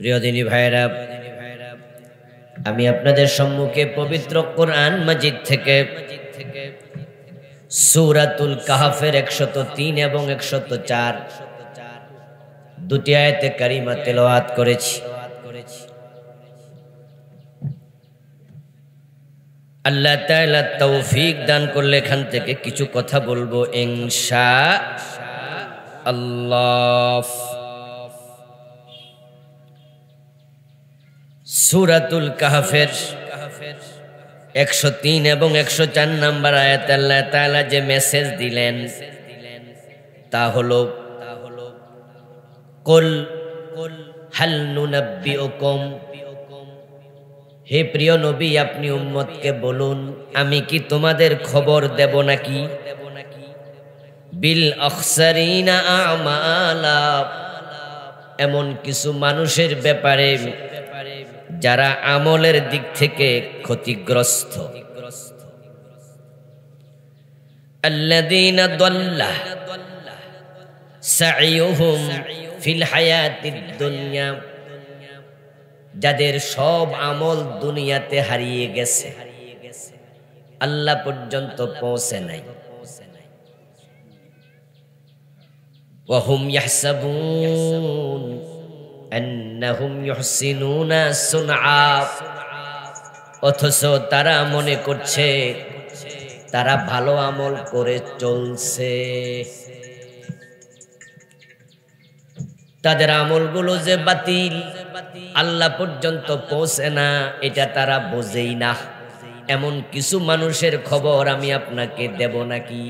প্রিয় দিনী ভাইরা, আমি আপনাদের সম্মুখে পবিত্র কোরআন মাজিদ থেকে সূরাতুল কাহফের 103 এবং 104 দুটি আয়াতে কারিমা তেলাওয়াত করেছি। আল্লাহ তাআলা তৌফিক দান করলে এখান থেকে কিছু কথা বলবো ইনশাআল্লাহ। সূরাতুল কাহফের 103 এবং 104 নম্বর আয়াতে আল্লাহ তাআলা যে মেসেজ দিলেন তা হলো কুল হাল নুনাব্বিউকুম, হে প্রিয় নবী আপনি উম্মতকে বলুন আমি কি তোমাদের খবর দেব নাকি বিল আখসারিনা আমালা, এমন কিছু মানুষের ব্যাপারে যারা আমলের দিক থেকে ক্ষতিগ্রস্ত। আল্লাযীনা দাল্লা সাইয়ুহুম ফিল হায়াতিদ দুনিয়া, যাদের সব আমল দুনিয়াতে হারিয়ে গেছে, আল্লাহ পর্যন্ত পৌঁছে নাই। ওয়া হুম ইয়াহসাবুন আন্নাহুম ইউহসিনুনা সুনআ, অথচ তারা মনে করছে তারা ভালো আমল করে চলছে। তাদের আমলগুলো যে বাতিল, আল্লাহ পর্যন্ত পৌঁছে না, এটা তারা বোঝেই না। এমন কিছু মানুষের খবর আমি আপনাকে দেব নাকি?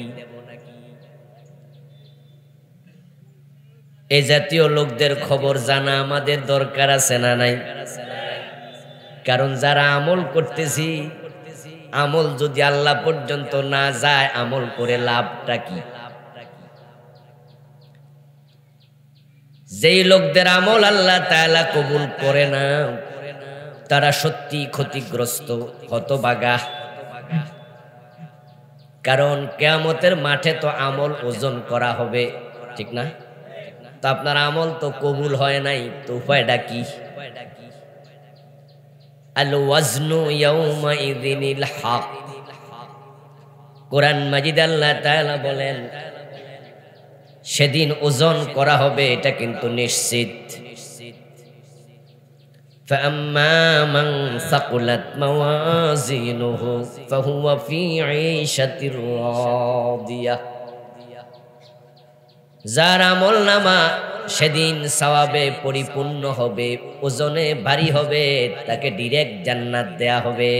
এই জাতীয় লোকদের খবর জানা আমাদের দরকার আছে না নাই? কারণ যারা আমল করতেছি, আমল যদি আল্লাহ পর্যন্ত না যায়, আমল করে লাভটা কি? যেই লোকদের আমল আল্লাহ তাআলা কবুল করে না, তারা সত্যি ক্ষতিগ্রস্ত, হতভাগা। কারণ কিয়ামতের মাঠে তো আমল ওজন করা হবে, ঠিক না? তো আপনার আমল তো কবুল হয় নাই, তো উপায়টা কি? আল ওয়াজনু ইয়াউমা ইযিনিল হক, কোরআন মাজিদ আল্লাহ তাআলা বলেন সেদিন ওজন করা হবে, এটা কিন্তু নিশ্চিত। ফাআম্মা মান সাকুলাত মাওয়াজিনুহু ফাহুয়া ফি ঈশাতির রাদিয়াহ, যার আমল নামা সেদিন সওয়াবে পরিপূর্ণ হবে, ওজনে ভারী হবে, তাকে ডাইরেক্ট জান্নাত দেয়া হবে।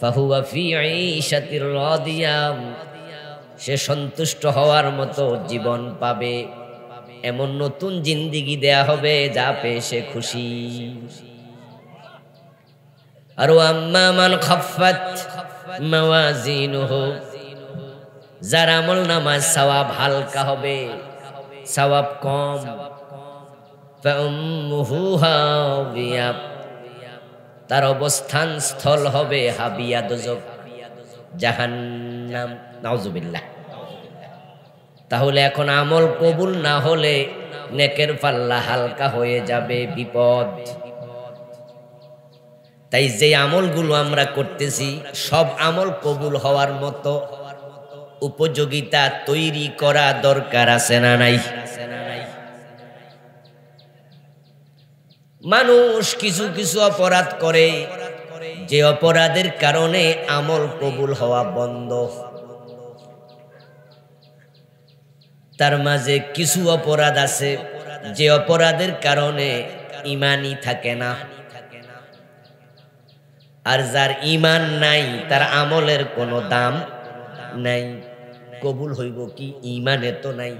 ফাহুয়া ফি ঈশাতির রাদিয়াহ, সে সন্তুষ্ট হওয়ার মতো জীবন পাবে, এমন নতুন জিন্দেগি দেয়া হবে যা পেয়ে সে খুশি। আর আম্মা মান খাফফাত মাওয়াজিনুহু, যার আমল নামাজ সওয়াব হালকা হবে, সওয়াব কম, ফাউম্মুহু হাবিয়া, তার অবস্থান স্থল হবে হাবিয়া, দোজখ, জাহান্নাম, নাউজুবিল্লাহ। তাহলে এখন আমল কবুল না হলে নেকের পাল্লা হালকা হয়ে যাবে, বিপদ। তাই যে আমলগুলো আমরা করতেছি সব আমল কবুল হওয়ার মতো উপযোগিতা তৈরি করা দরকার আছে না নাই? মানুষ কিছু কিছু অপরাধ করে, যে অপরাধের কারণে আমল কবুল হওয়া বন্ধ। তার মাঝে কিছু অপরাধ আছে যে অপরাধের কারণে ঈমানই থাকে না। আর যার ঈমান নাই তার আমলের কোনো দাম নাই, কবুল হইব কি? ঈমানে তো নাই।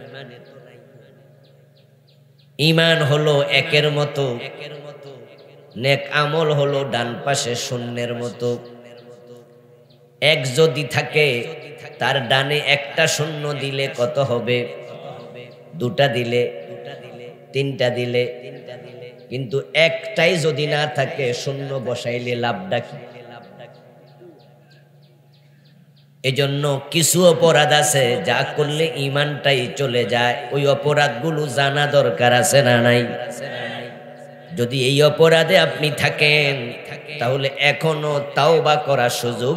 ঈমান হলো একের মতো, নেক আমল হলো ডান পাশে শূন্যের মতো। এক যদি থাকে তার ডানে একটা শূন্য দিলে কত হবে? দুটা দিলে, তিনটা দিলে। কিন্তু একটাই যদি না থাকে, শূন্য বসাইলে লাভটা কি? এজন্য কিছু অপরাধ আছে যা করলে ঈমানটাই চলে যায়, ওই অপরাধগুলো জানা দরকার আছে না নাই? যদি এই অপরাধে আপনি থাকেন তাহলে এখনো তাওবা করার সুযোগ,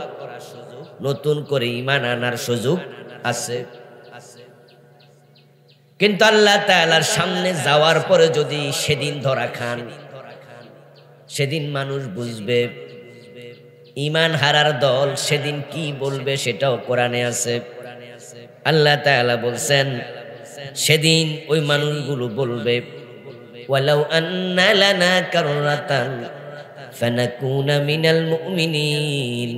নতুন করে ঈমান আনার সুযোগ আছে। কিন্তু আল্লাহ তাআলার সামনে যাওয়ার পরে যদি সেদিন ধরা খান, সেদিন মানুষ বুঝবে ঈমান হারার দল সেদিন কি বলবে, সেটাও কোরআনে আছে। আল্লাহ তাআলা বলছেন সেদিন ওই মানুষগুলো বলবে ওয়ালাউ আন্না লানা কাররাতান ফানাকুনা মিনাল মুমিনিন,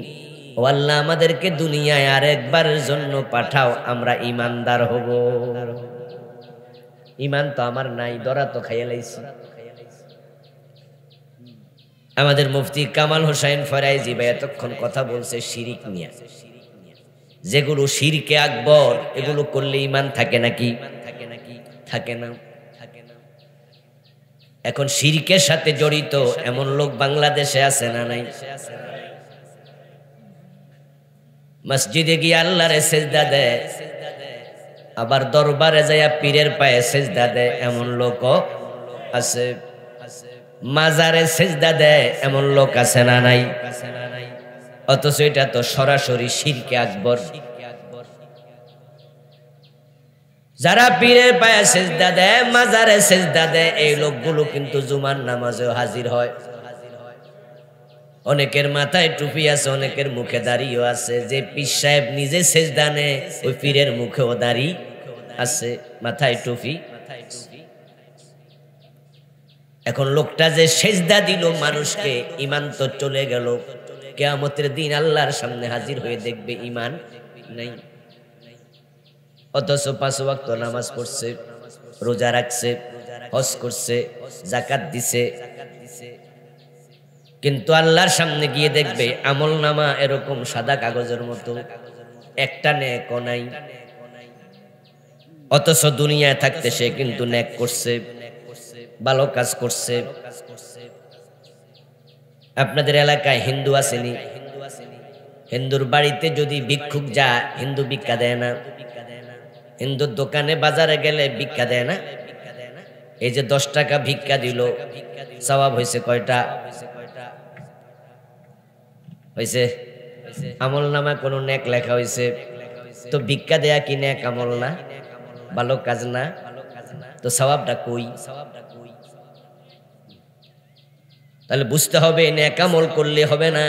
ও আল্লাহ আমাদেরকে দুনিয়ায় আরেকবারের জন্য পাঠাও, আমরা ঈমানদার হব। ঈমান তো আমার নাই, ধরা তো খাইয়া লাইছি। আমাদের মুফতি কামাল হোসেন ফরাইজি ভাই এতক্ষণ কথা বলছে শিরিক নিয়ে। যেগুলো শিরকে আকবর, এগুলো করলে ঈমান থাকে নাকি? থাকে না। এখন শিরকের সাথে জড়িত এমন লোক বাংলাদেশে আছে না নাই? মসজিদে গিয়ে আল্লাহরে সেজদা দেয়, আবার দরবারে যাইয়া পীরের পায়ে সেজদা দেয়, এমন লোকও আছে। মাজারে সেজদা দেয়, এমন লোক আছে না নাই? অথচ এটা তো সরাসরি শিরকে আকবর। যারা পীরের পায়ে সেজদা দেয়, মাজারে সেজদা দেয়, এই লোকগুলো কিন্তু জুমার নামাজেও হাজির হয়। অনেকের মাথায় টুপি আছে, অনেকের মুখে দাড়িও আছে। যে পীর সাহেব নিজে সেজদা নেয়, ওই পীরের মুখেও দাড়ি আছে, মাথায় টুপি। এখন লোকটা যে সেজদা দিল মানুষকে, ঈমান তো চলে গেল। কিয়ামতের দিন আল্লাহর সামনে হাজির হয়ে দেখবে ঈমান নাই। অথচ 5 ওয়াক্ত নামাজ পড়ছে, রোজা রাখছে, হজ করছে, যাকাত দিছে, কিন্তু আল্লাহর সামনে গিয়ে দেখবে আমল নামা এরকম সাদা কাগজের মতো, একটা নেকও নাই। অথচ দুনিয়ায় থাকতে সে কিন্তু নেক করছে, ভালো কাজ করছে। আপনাদের এলাকায় হিন্দু আসেনি? হিন্দুর বাড়িতে যদি ভিক্ষুক যায়, হিন্দু ভিক্ষা দেয় না? হিন্দুর দোকানে বাজারে গেলে ভিক্ষা দেয় না? এই যে 10 টাকা ভিক্ষা দিল, সওয়াব হয়েছে কয়টা? হয়েছে? আমল নামা কোন নেক লেখা হয়েছে? তো ভিক্ষা দেয়া কি নেক আমল না? ভালো কাজ না? তো সওয়াবটা কই? তাহলে বুঝতে হবে নেক আমল করলে হবে না,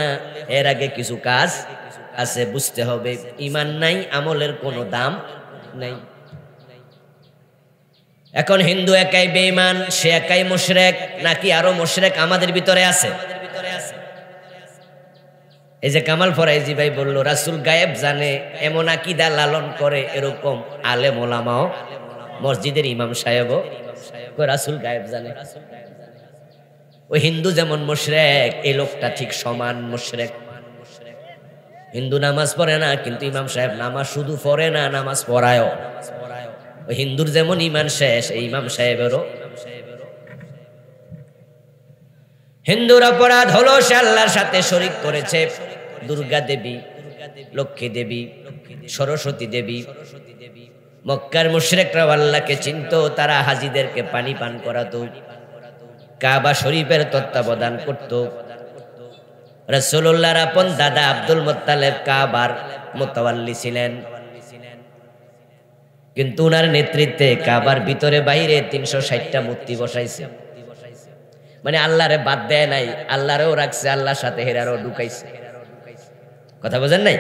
এর আগে কিছু কাজ আছে, বুঝতে হবে। ঈমান নাই, আমলের কোনো দাম নাই। এখন হিন্দু একাই বেঈমান, সে একাই মুশরিক, নাকি আরো মুশরিক আমাদের ভিতরে আছে? এই যে কামাল ফরাইজি ভাই বলল রাসূল গায়েব জানে, এমন আকীদা লালন করে এরকম আলেম ওলামাও, মসজিদের ইমাম সাহেবও কয় রাসূল গায়েব জানে। ওই হিন্দু যেমন মুশরিক, এই লোকটা ঠিক সমান মুশরিক। হিন্দু নামাজ পড়ে না, কিন্তু ইমাম সাহেব নামাজ শুধু পড়ে না, নামাজ পড়ায়ও। ওই হিন্দুর যেমন ঈমান শেষ, এই ইমাম সাহেবেরও। হিন্দুর অপরাধ হলো সে আল্লাহর সাথে শরীক করেছে দুর্গা দেবী, লক্ষ্মী দেবী, সরস্বতী দেবী। মক্কার মুশরিকরা আল্লাহকে চিনতো, তারা হাজীদেরকে পানি পান করাতো, কাবা শরীফের তত্ত্বাবধান করত। রাসূলুল্লাহর আপন দাদা আব্দুল মুত্তালিব কাবার মুতাওয়াল্লি ছিলেন, কিন্তু উনার নেতৃত্বে কাবার ভিতরে বাইরে 360টা মূর্তি বসাইছে। মানে আল্লাহরে বাদ দেয় নাই, আল্লাহরেও রাখছে, আল্লাহর সাথে হেরারও ঢুকাইছে। কথা বোঝেন নাই?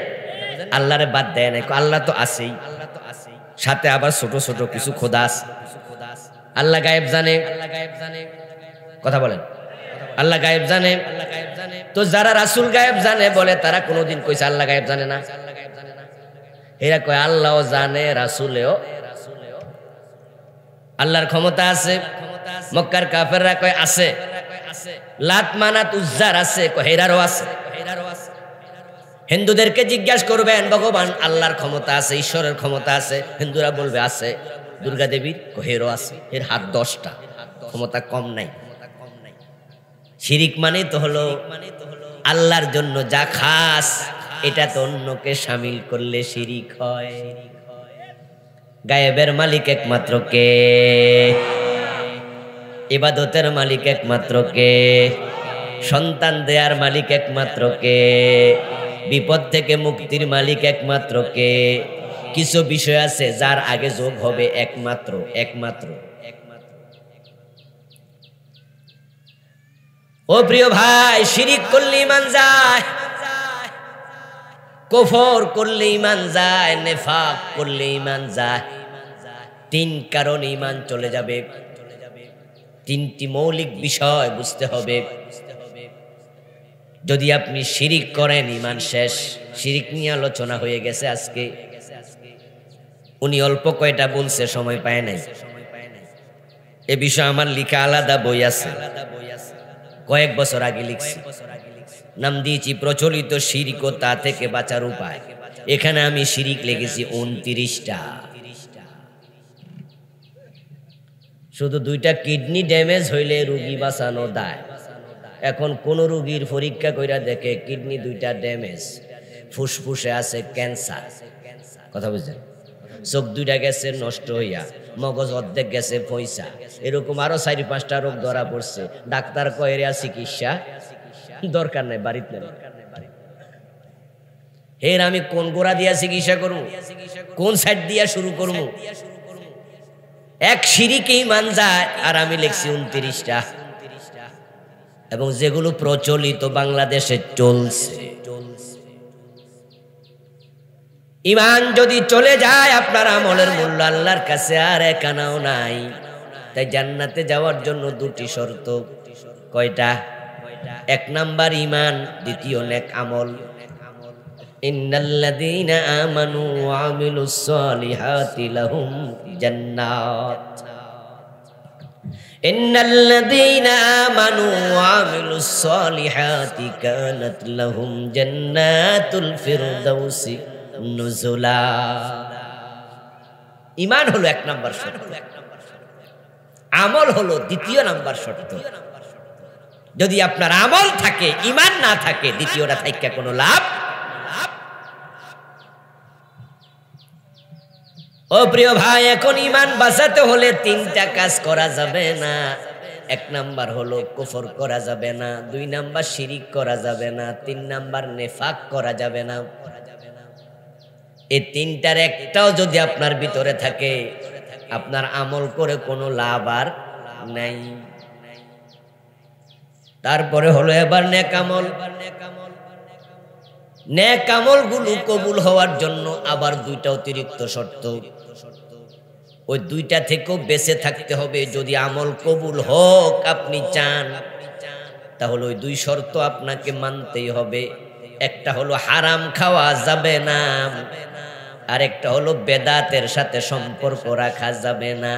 আল্লাহরে বাদ দেয় নাই, আল্লাহ তো আছেই, সাথে আবার ছোট ছোট কিছু খোদা আছে। আল্লাহ গায়েব জানে, কথা বলেন, আল্লাহ গায়েব জানে। তো যারা রাসূল গায়েব জানে বলে, তারা কোনোদিন কইছে আল্লাহ গায়েব জানে না? এরা কয় আল্লাহও জানে, রাসূলেও। আল্লাহর ক্ষমতা আছে। মক্কার কাফেররা কয় আছে। লাত মানাত উজ্জার আছে, কয় হেরারও আছে। হিন্দুদেরকে জিজ্ঞাসা করবেন ভগবান আল্লাহর ক্ষমতা আছে, ঈশ্বরের ক্ষমতা আছে, হিন্দুরা বলবে আছে। দুর্গা দেবীর হেরও আছে, এর হাত 10টা, ক্ষমতা কম নাই। শিরিক মানে তো হলো আল্লাহর জন্য যা খাস, এটা তো অন্যকে শামিল করলে শিরিক হয়। গায়েবের মালিক একমাত্র কে? ইবাদতের মালিক একমাত্র কে? সন্তান দেয়ার মালিক একমাত্র কে? বিপদ থেকে মুক্তির মালিক একমাত্র কে? কিছু বিষয় আছে যার আগে যোগ হবে একমাত্র একমাত্র। ও প্রিয় ভাই, শিরিক করলে ঈমান যায়, কুফর করলে ঈমান যায়, নেফাক করলে ঈমান যায়। তিন কারণে ঈমান চলে যাবে। তিনটি মৌলিক বিষয় বুঝতে হবে। যদি আপনি শিরিক করেন ঈমান শেষ। শিরিক নিয়ে আলোচনা হয়ে গেছে আজকে। উনি অল্প কয়টা বলছে, সময় পায় নাই। এ বিষয়ে আমার লিখা আলাদা বই আছে, কয়েক বছর আগে লিখছি। নাম দিয়েছি প্রচলিত শিরিক ও তা থেকে বাঁচার উপায়। এখানে আমি শিরিক লিখেছি 29টা। শুধু 2টা কিডনি ড্যামেজ হইলে রোগী বাঁচানো দায়। এখন কোন রোগীর পরীক্ষা কইরা দেখে কিডনি 2টা ড্যামেজ, ফুসফুসে আছে ক্যান্সার, কথা বুঝছেন? চোখ 2টা গেছে নষ্ট হইয়া, মগজ অর্ধেক গেছে পয়সা, এরকম আরো 4-5টা রোগ ধরা পড়ছে। ডাক্তার কয় এর চিকিৎসা দরকার নাই, বাড়িতে নেই। এর আমি কোন গোড়া দিয়া চিকিৎসা করবো, কোন সাইড দিয়া শুরু করবো? এক শিরিকে ঈমান যায়। আর আমি লিখছি 29টা, এবং যেগুলো প্রচলিত বাংলাদেশে চলছে। ঈমান যদি চলে যায়, আপনার আমলের মূল্য আল্লাহর কাছে আর এক আনাও নাই। তাই জান্নাতে যাওয়ার জন্য 2টি শর্ত। কয়টা? 1 নাম্বার ঈমান, দ্বিতীয় নেক আমল। ইন্নাল্লাযীনা আমানু ওয়া আমিলুস সালিহাতি লাহুম জান্নাত। ইন্নাল্লাযীনা আমানু ওয়া আমিলুস সালিহাতি কানাত লাহুম জান্নাতুল ফিরদাউসি নুজুলা। ঈমান হলো 1 নাম্বার শর্ত, আমল হলো 2য় নাম্বার শর্ত। যদি আপনার আমল থাকে, ঈমান না থাকে, দ্বিতীয়টা থাইকা কোনো লাভ। ও প্রিয় ভাই, এখন ঈমান বাঁচাতে হলে 3টা কাজ করা যাবে না। 1 নাম্বার হলো কুফর করা যাবে না, 2 নাম্বার শিরিক করা যাবে না, 3 নাম্বার নেফাক করা যাবে না। এই 3টার একটাও যদি আপনার ভিতরে থাকে, আপনার আমল করে কোনো লাভ আর নাই। তারপরে হলো এবার নেক আমল। নেক আমল গুলো কবুল হওয়ার জন্য আবার 2টা অতিরিক্ত শর্ত। ওই 2টা থেকেও বেঁচে থাকতে হবে। যদি আমল কবুল হোক আপনি চান, তাহলে ওই 2 শর্ত আপনাকে মানতেই হবে। একটা হলো হারাম খাওয়া যাবে না, আর একটা হলো বেদাতের সাথে সম্পর্ক রাখা যাবে না।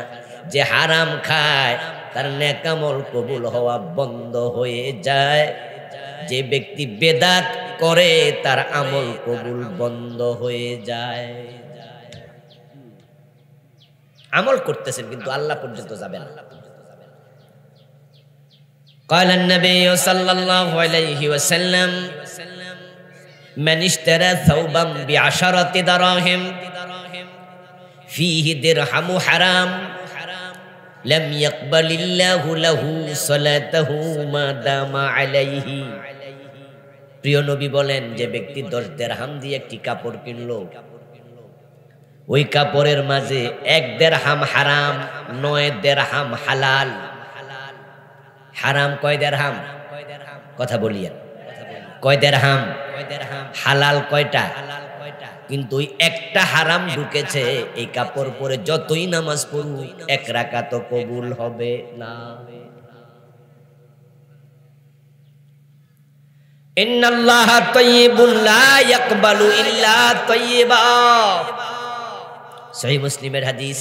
যে হারাম খায় তার নেক আমল কবুল হওয়া বন্ধ হয়ে যায়। যে ব্যক্তি বেদাত করে তার আমল কবুল বন্ধ হয়ে যায়। আমল করতেছেন কিন্তু আল্লাহ পর্যন্ত যাবেন না। قال النبي صلى الله عليه وسلم من اشترى ثوبا ب10 دراهم فيه درهم حرام لم يقبل الله له صلاته ما دام عليه। প্রিয় নবী বলেন, যে ব্যক্তি 10 দিরহাম দিয়ে একটি কাপড় কিনলো, ওই কাপড়ের মাঝে 1 দিরহাম হারাম, 9 দিরহাম হালাল। হারাম কয় দিরহাম? কথা বলিয়েন, কয় দিরহাম? হালাল কয়টা? কিন্তু ওই একটা হারাম ঢুকেছে, এই কাপড় পরে যতই নামাজ পড়ুক 1 রাকাতও কবুল হবে না। ইন্নাল্লাহা তাইয়্যিবুন লা ইয়াকবালু ইল্লা তাইয়্যিবা। সহিহ মুসলিমের হাদিস।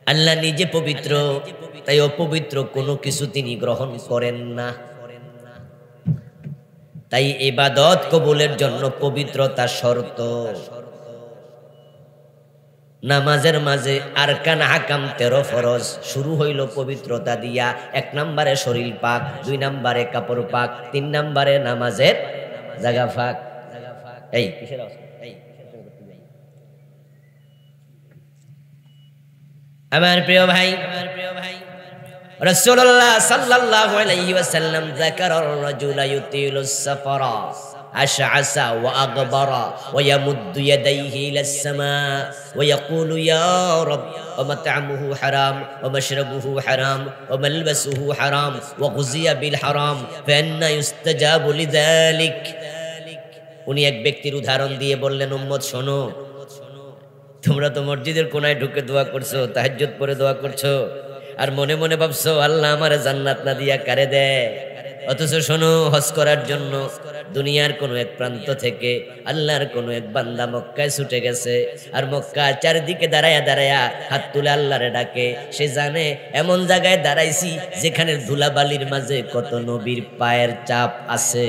আল্লাহ নিজে পবিত্র, তাই অপবিত্র কোনো কিছু তিনি গ্রহণ করেন না। তাই ইবাদত কবুলের জন্য পবিত্রতা শর্ত। নামাজের মাঝে আরকান হাকাম 13 ফরজ শুরু হইল পবিত্রতা দিয়া। 1 নম্বরে শরীর পাক, 2 নম্বরে কাপড় পাক, 3 নম্বরে নামাজের জায়গা পাক। এই কিসের আওয়াজ? আমার প্রিয় ভাই, রাসূলুল্লাহ সাল্লাল্লাহু আলাইহি ওয়াসাল্লাম যাকারার রাজুলা ইউতিলুস সাফারা আশআসা ওয়া আগবারা ওয়া ইয়ামুদ্দু ইয়াদাইহি ইলাস সামা ওয়া ইয়াকুলু ইয়া রাব ওয়া মাত'আমুহু হারাম ওয়া মাশরাবুহু হারাম ওয়া মালবাসুহু হারাম ওয়া গুযিয়া বিল হারাম ফাআন্না ইউস্তাজাবু লিযালিক। উনি এক ব্যক্তির উদাহরণ দিয়ে বললেন, উম্মত শোনো, তোমরা তো মসজিদের কোনায় ঢুকে দোয়া করছো, তাহাজ্জুদ পড়ে দোয়া করছো, আর মনে মনে ভাবছো আল্লাহ আমারে জান্নাত না দিয়া কারে দেয়। অথচ শোনো, হজ করার জন্য দুনিয়ার কোন এক প্রান্ত থেকে আল্লাহর কোন এক বান্দা মক্কায় ছুটে গেছে, আর মক্কা চারিদিকে দাঁড়ায়া দাঁড়ায়া হাত তুলে আল্লাহরে ডাকে। সে জানে এমন জায়গায় দাঁড়াইছি যেখানে ধুলাবালির মাঝে কত নবীর পায়ের চাপ আছে।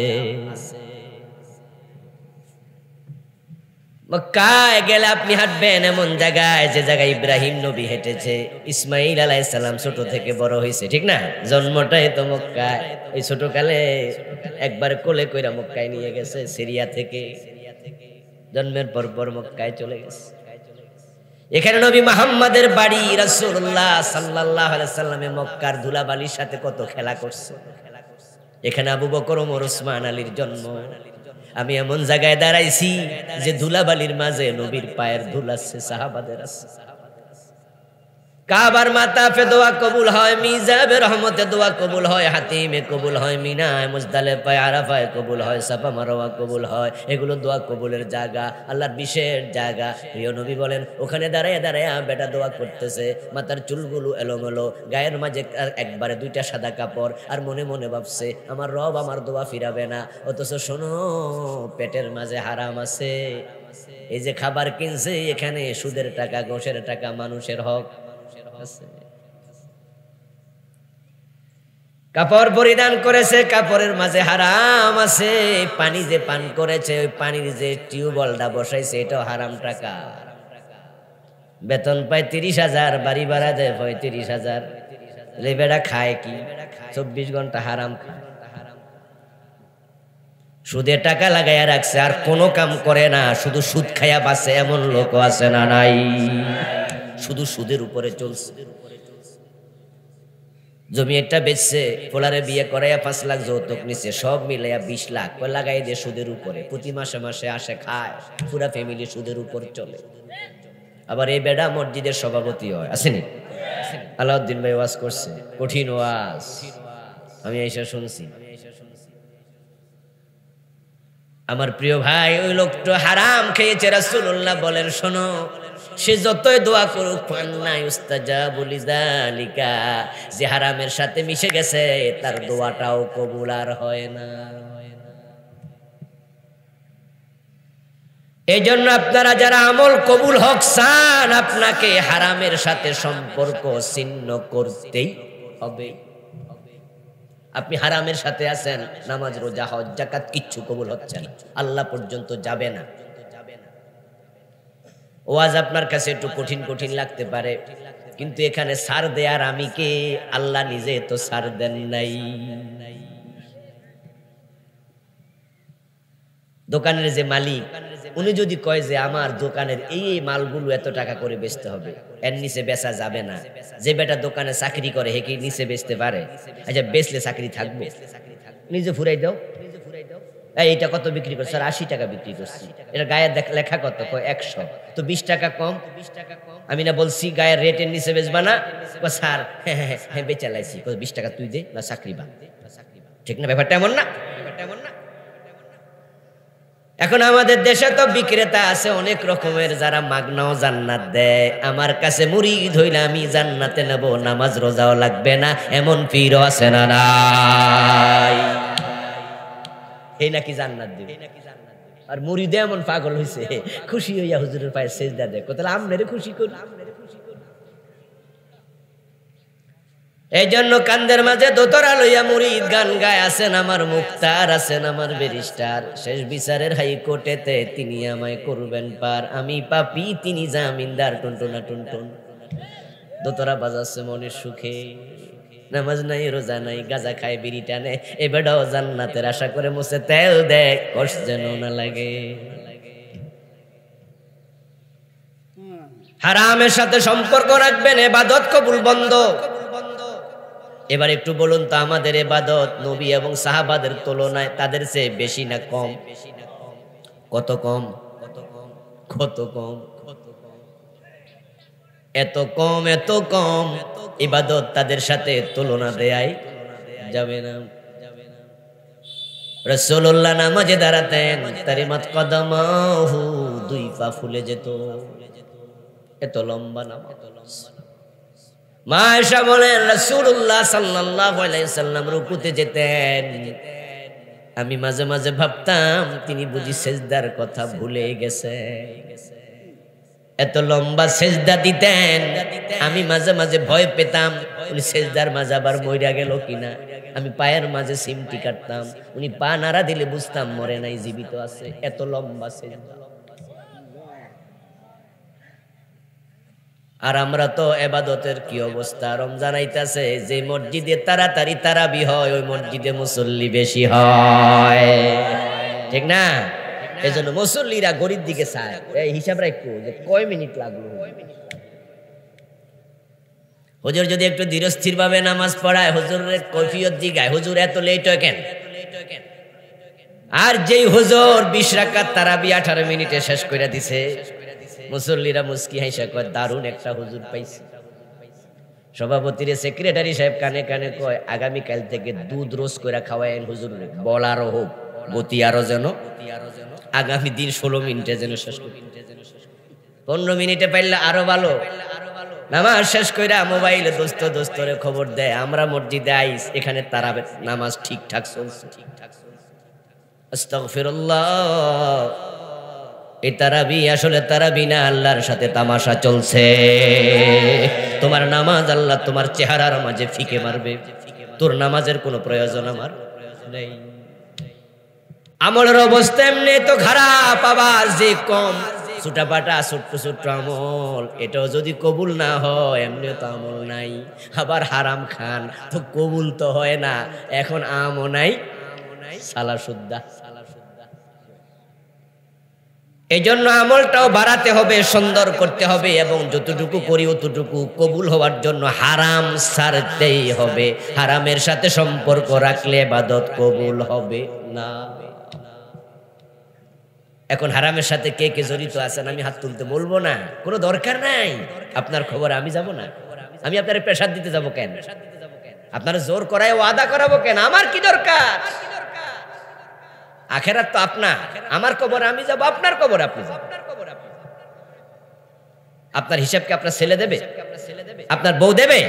মক্কায় গেলে আপনি হাঁটবেন এমন জায়গায় যে জায়গায় ইব্রাহিম নবী হেঁটেছে, ইসমাইল আলাইহিস সালাম ছোট থেকে বড় হয়েছে, ঠিক না? জন্মটাই তো মক্কায়। এই ছোটকালে একবার কোলে কইরা মক্কায় নিয়ে গেছে, সিরিয়া থেকে। জন্মের পর পর মক্কায় চলে গেছে। এখানে নবী মুহাম্মাদের বাড়ি। রাসূলুল্লাহ সাল্লাল্লাহু আলাইহি সাল্লামে মক্কার ধুলাবালির সাথে কত খেলা করছে। এখানে আবু বকর, ওমর, ওসমান, আলীর জন্ম। আমি এমন জায়গায় দাঁড়াইছি যে ধুলাবালির মাঝে নবীর পায়ের ধুল আছে, সাহাবাদের আছে। কাবার মাতাফে দোয়া কবুল হয়, মিজাবে রহমতে দোয়া কবুল হয়, হাতিমে কবুল হয়, মিনায় মুজদালিফায় আরাফায় কবুল হয়, সাফা মারওয়া কবুল হয়। এগুলো দোয়া কবুলের জায়গা, আল্লাহর বিশেষ জায়গা। প্রিয় নবী বলেন, ওখানে দাঁড়ায় দাঁড়ায় বেটা দোয়া করতেছে, মাথার চুলগুলো এলোমেলো, গায়ের মাঝে একবারে দুইটা সাদা কাপড়, আর মনে মনে ভাবছে আমার রব আমার দোয়া ফিরাবে না। অথচ শোনো, পেটের মাঝে হারাম আছে। এই যে খাবার কিনছে, এখানে সুদের টাকা, ঘোষের টাকা, মানুষের হক। কাপড় পরিধান করেছে, কাপড়ের মাঝে হারাম আছে। পানি যে পান করেছে, ওই পানির যে টিউবওয়েলটা বসাইছে, এটাও হারাম টাকা। বেতন পায় 30,000, বাড়ি ভাড়া দেয় 35,000। বেটা খায় কি? 24 ঘন্টা হারাম খায়। সুদে টাকা লাগাইয়া রাখছে, আর কোনো কাম করে না, শুধু সুদ খাইয়া বাঁচে। এমন লোক আছে না নাই? শুধু সুদের উপরে চলছে। জমি একটা বেচছে, পোলারে বিয়ে করাইয়া 5 লাখ যৌতুক নিছে, সব মিলাইয়া 20 লাখ লাগাই দিয়ে সুদের উপরে। প্রতি মাসে মাসে আসে, খায়, পুরা ফ্যামিলি সুদের উপর চলে। আবার এই বেডা মসজিদের সভাপতি হয়, আসেনি? আলাউদ্দিন ভাই ওয়াজ করছে, কঠিন ওয়াজ, আমি এসে শুনছি। আমার প্রিয় ভাই, ওই লোকটা হারাম খেয়েছে। রাসূলুল্লাহ বলেন, শোনো, সে যতই দোয়া করুক, ফান্না ইউস্তাজাবু লিযালিকা, যে হারামের সাথে মিশে গেছে তার দোয়াটাও কবুল আর হয় না। এই জন্য আপনারা যারা আমল কবুল হোক চান, আপনাকে হারামের সাথে সম্পর্ক ছিন্ন করতেই হবে। আপনি হারামের সাথে আছেন, নামাজ, রোজা, হজ, যাকাত কিচ্ছু কবুল হচ্ছে না, আল্লাহ পর্যন্ত যাবে না। ওয়াজ আপনার কাছে একটু কঠিন কঠিন লাগতে পারে, কিন্তু এখানে ছাড় দেয়ার আমি কে? আল্লাহ নিজে তো ছাড় দেন নাই। দোকানের যে মালিক, উনি যদি কয় যে আমার দোকানের এই মালগুলো এত টাকা করে বেচতে হবে, এর নিচে বেচা যাবে না, যে বেটা দোকানে চাকরি করে হে কি নিচে বেচতে পারে? আচ্ছা, বেচলে চাকরি থাকবে? নিজে ফুরাই দাও। এইটা কত বিক্রি করছে? 80 টাকা বিক্রি করছি। এটা গায়ের লেখা কত? 100। তো 20 টাকা কম। আমি না বলছি গায়ের রেটের নিচে বেচবা না? স্যার হ্যাঁ বেচা লাইছি। 20 টাকা তুই দে, না চাকরি বা। ঠিক না? ব্যাপারটা এমন না? এখন আমাদের দেশে তো বিক্রেতা আছে অনেক রকমের, যারা মাগনাও জান্নাত দেয়। আমার কাছে মুরিদ হইলে আমি জান্নাতে নেব, নামাজ রোজাও লাগবে না, এমন পীরও আছে না নাই? এই নাকি জান্নাত দিবে। আর মুরিদে এমন পাগল হইছে, খুশি হইয়া হুজুরের পায়ে সেজদা দেয়। তাহলে আমনেরে খুশি করি। এই জন্য কান্দের মাঝে দোতরা লইয়া মুরিদ গান গায়। আছেন আমার মুক্তার, আছেন আমার ব্যারিস্টার, শেষ বিচারের হাইকোর্টেতে তিনি আমায় করবেন পার। আমি পাপী, তিনি জামিনদার, টুনটুনা টুনটুন। দোতরা বাজাচ্ছে মনের সুখে, নামাজ নাই, রোজা নাই, গাঁজা খায়, বিড়ি টানে। এ বেটাও জান্নাতের আশা করে মুছে তেল দেয়, কষ্ট যেন না লাগে। হারামের সাথে সম্পর্ক রাখবেন, ইবাদত কবুল বন্ধ। এবার একটু বলুন তো, আমাদের ইবাদত নবী এবং সাহাবাদের তুলনায় তাদের চেয়ে বেশি না কম? কত কম? কত কম? এত কম, এত কম ইবাদত তাদের সাথে তুলনা দেয়াই যাবে না। রাসূলুল্লাহ নামাজে দাঁড়াতেন, তারিমাত কদমাহু, দুই পা ফুলে যেত, এত লম্বা নামাজ। মা আয়েশা বলেন, রাসূলুল্লাহ সাল্লাল্লাহু আলাইহি সাল্লাম রুকুতে যেতেন, আমি মাঝে মাঝে ভাবতাম তিনি বুঝি সেজদার কথা ভুলে গেছে। এত লম্বা সেজদা দিতেন, আমি মাঝে মাঝে ভয় পেতাম উনি সেজদার মাঝে আবার মইরা গেল কিনা। আমি পায়ের মাঝে সিমটি কাটতাম, উনি পা নাড়া দিলে বুঝতাম মরে নাই, জীবিত আছে। এত লম্বা সেজদা। আর আমরা তো ইবাদতের কি অবস্থা! রমজান আইতাছে, যে মসজিদে তাড়াতাড়ি তারাবি হয় ওই মসজিদে মুসল্লি বেশি হয়, ঠিক না? এই জন্য মুসল্লিরা গরিব দিকে চায়। এই হিসাব রাখো যে কয় মিনিট লাগলো। হুজুর যদি একটু ধীরস্থির ভাবে নামাজ পড়ায়, হুজুরের কৈফিয়ত জিগায়, হুজুর এত লেট হয় কেন? আর যেই হুজুর 20 রাকাত তারাবি 18 মিনিটে শেষ করে দিছে, মুসল্লিরা মুস্কি হাসা কয়, দারুণ একটা হুজুর পাইছি। সভাপতির সেক্রেটারি সাহেব কানে কানে কয়, আগামী কাল থেকে দুধ রোজ করে খাওয়ায়েন হুজুর, বলারও হোক, গতি আরো যেন আগামী দিন 16 মিনিটে যেন শেষ করি, 15 মিনিটে পাইলে আরো ভালো। নামাজ শেষ কইরা মোবাইলে দোস্ত দোস্তরে খবর দেয়, আমরা মসজিদে আইস, এখানে তারাবি নামাজ ঠিকঠাক চলছে। আস্তাগফিরুল্লাহ, এই তারাবি আসলে তারাবি না, আল্লাহর সাথে তামাশা চলছে। তোমার নামাজ আল্লাহ তোমার চেহারার মাঝে ফিকে মারবে, তোর নামাজের কোনো প্রয়োজন আমার নেই। আমলের অবস্থা এমনি তো খারাপ, আবার যে কম ছোটাপাটা ছোট্ট ছোট্ট আমল, এটাও যদি কবুল না হয় এমনিও তো আমল নাই। আবার হারাম খান তো কবুল তো হয় না, এখন আমও নাই, সালা সুদ্দা। এই জন্য আমলটাও বাড়াতে হবে, সুন্দর করতে হবে, এবং যতটুকু করি অতটুকু কবুল হওয়ার জন্য হারাম ছাড়তেই হবে। হারামের সাথে সম্পর্ক রাখলে ইবাদত কবুল হবে না। এখন হারামের সাথে কে কে জড়িত আছেন আমি হাত তুলতে বলবো না, কোনো দরকার নাই। আপনার খবর আমি যাব না, আমি আপনার প্রেসার দিতে যাব কেন? আপনার জোর করায় ওয়াদা করাবো কেন? আমার কি দরকার? আখেরাত তো আপনার, আমার কবর আমি যাব, আপনার কবর আপনি যাবেন। আপনার হিসাবকে আপনার ছেলে দেবে, আপনার বউ দেবে?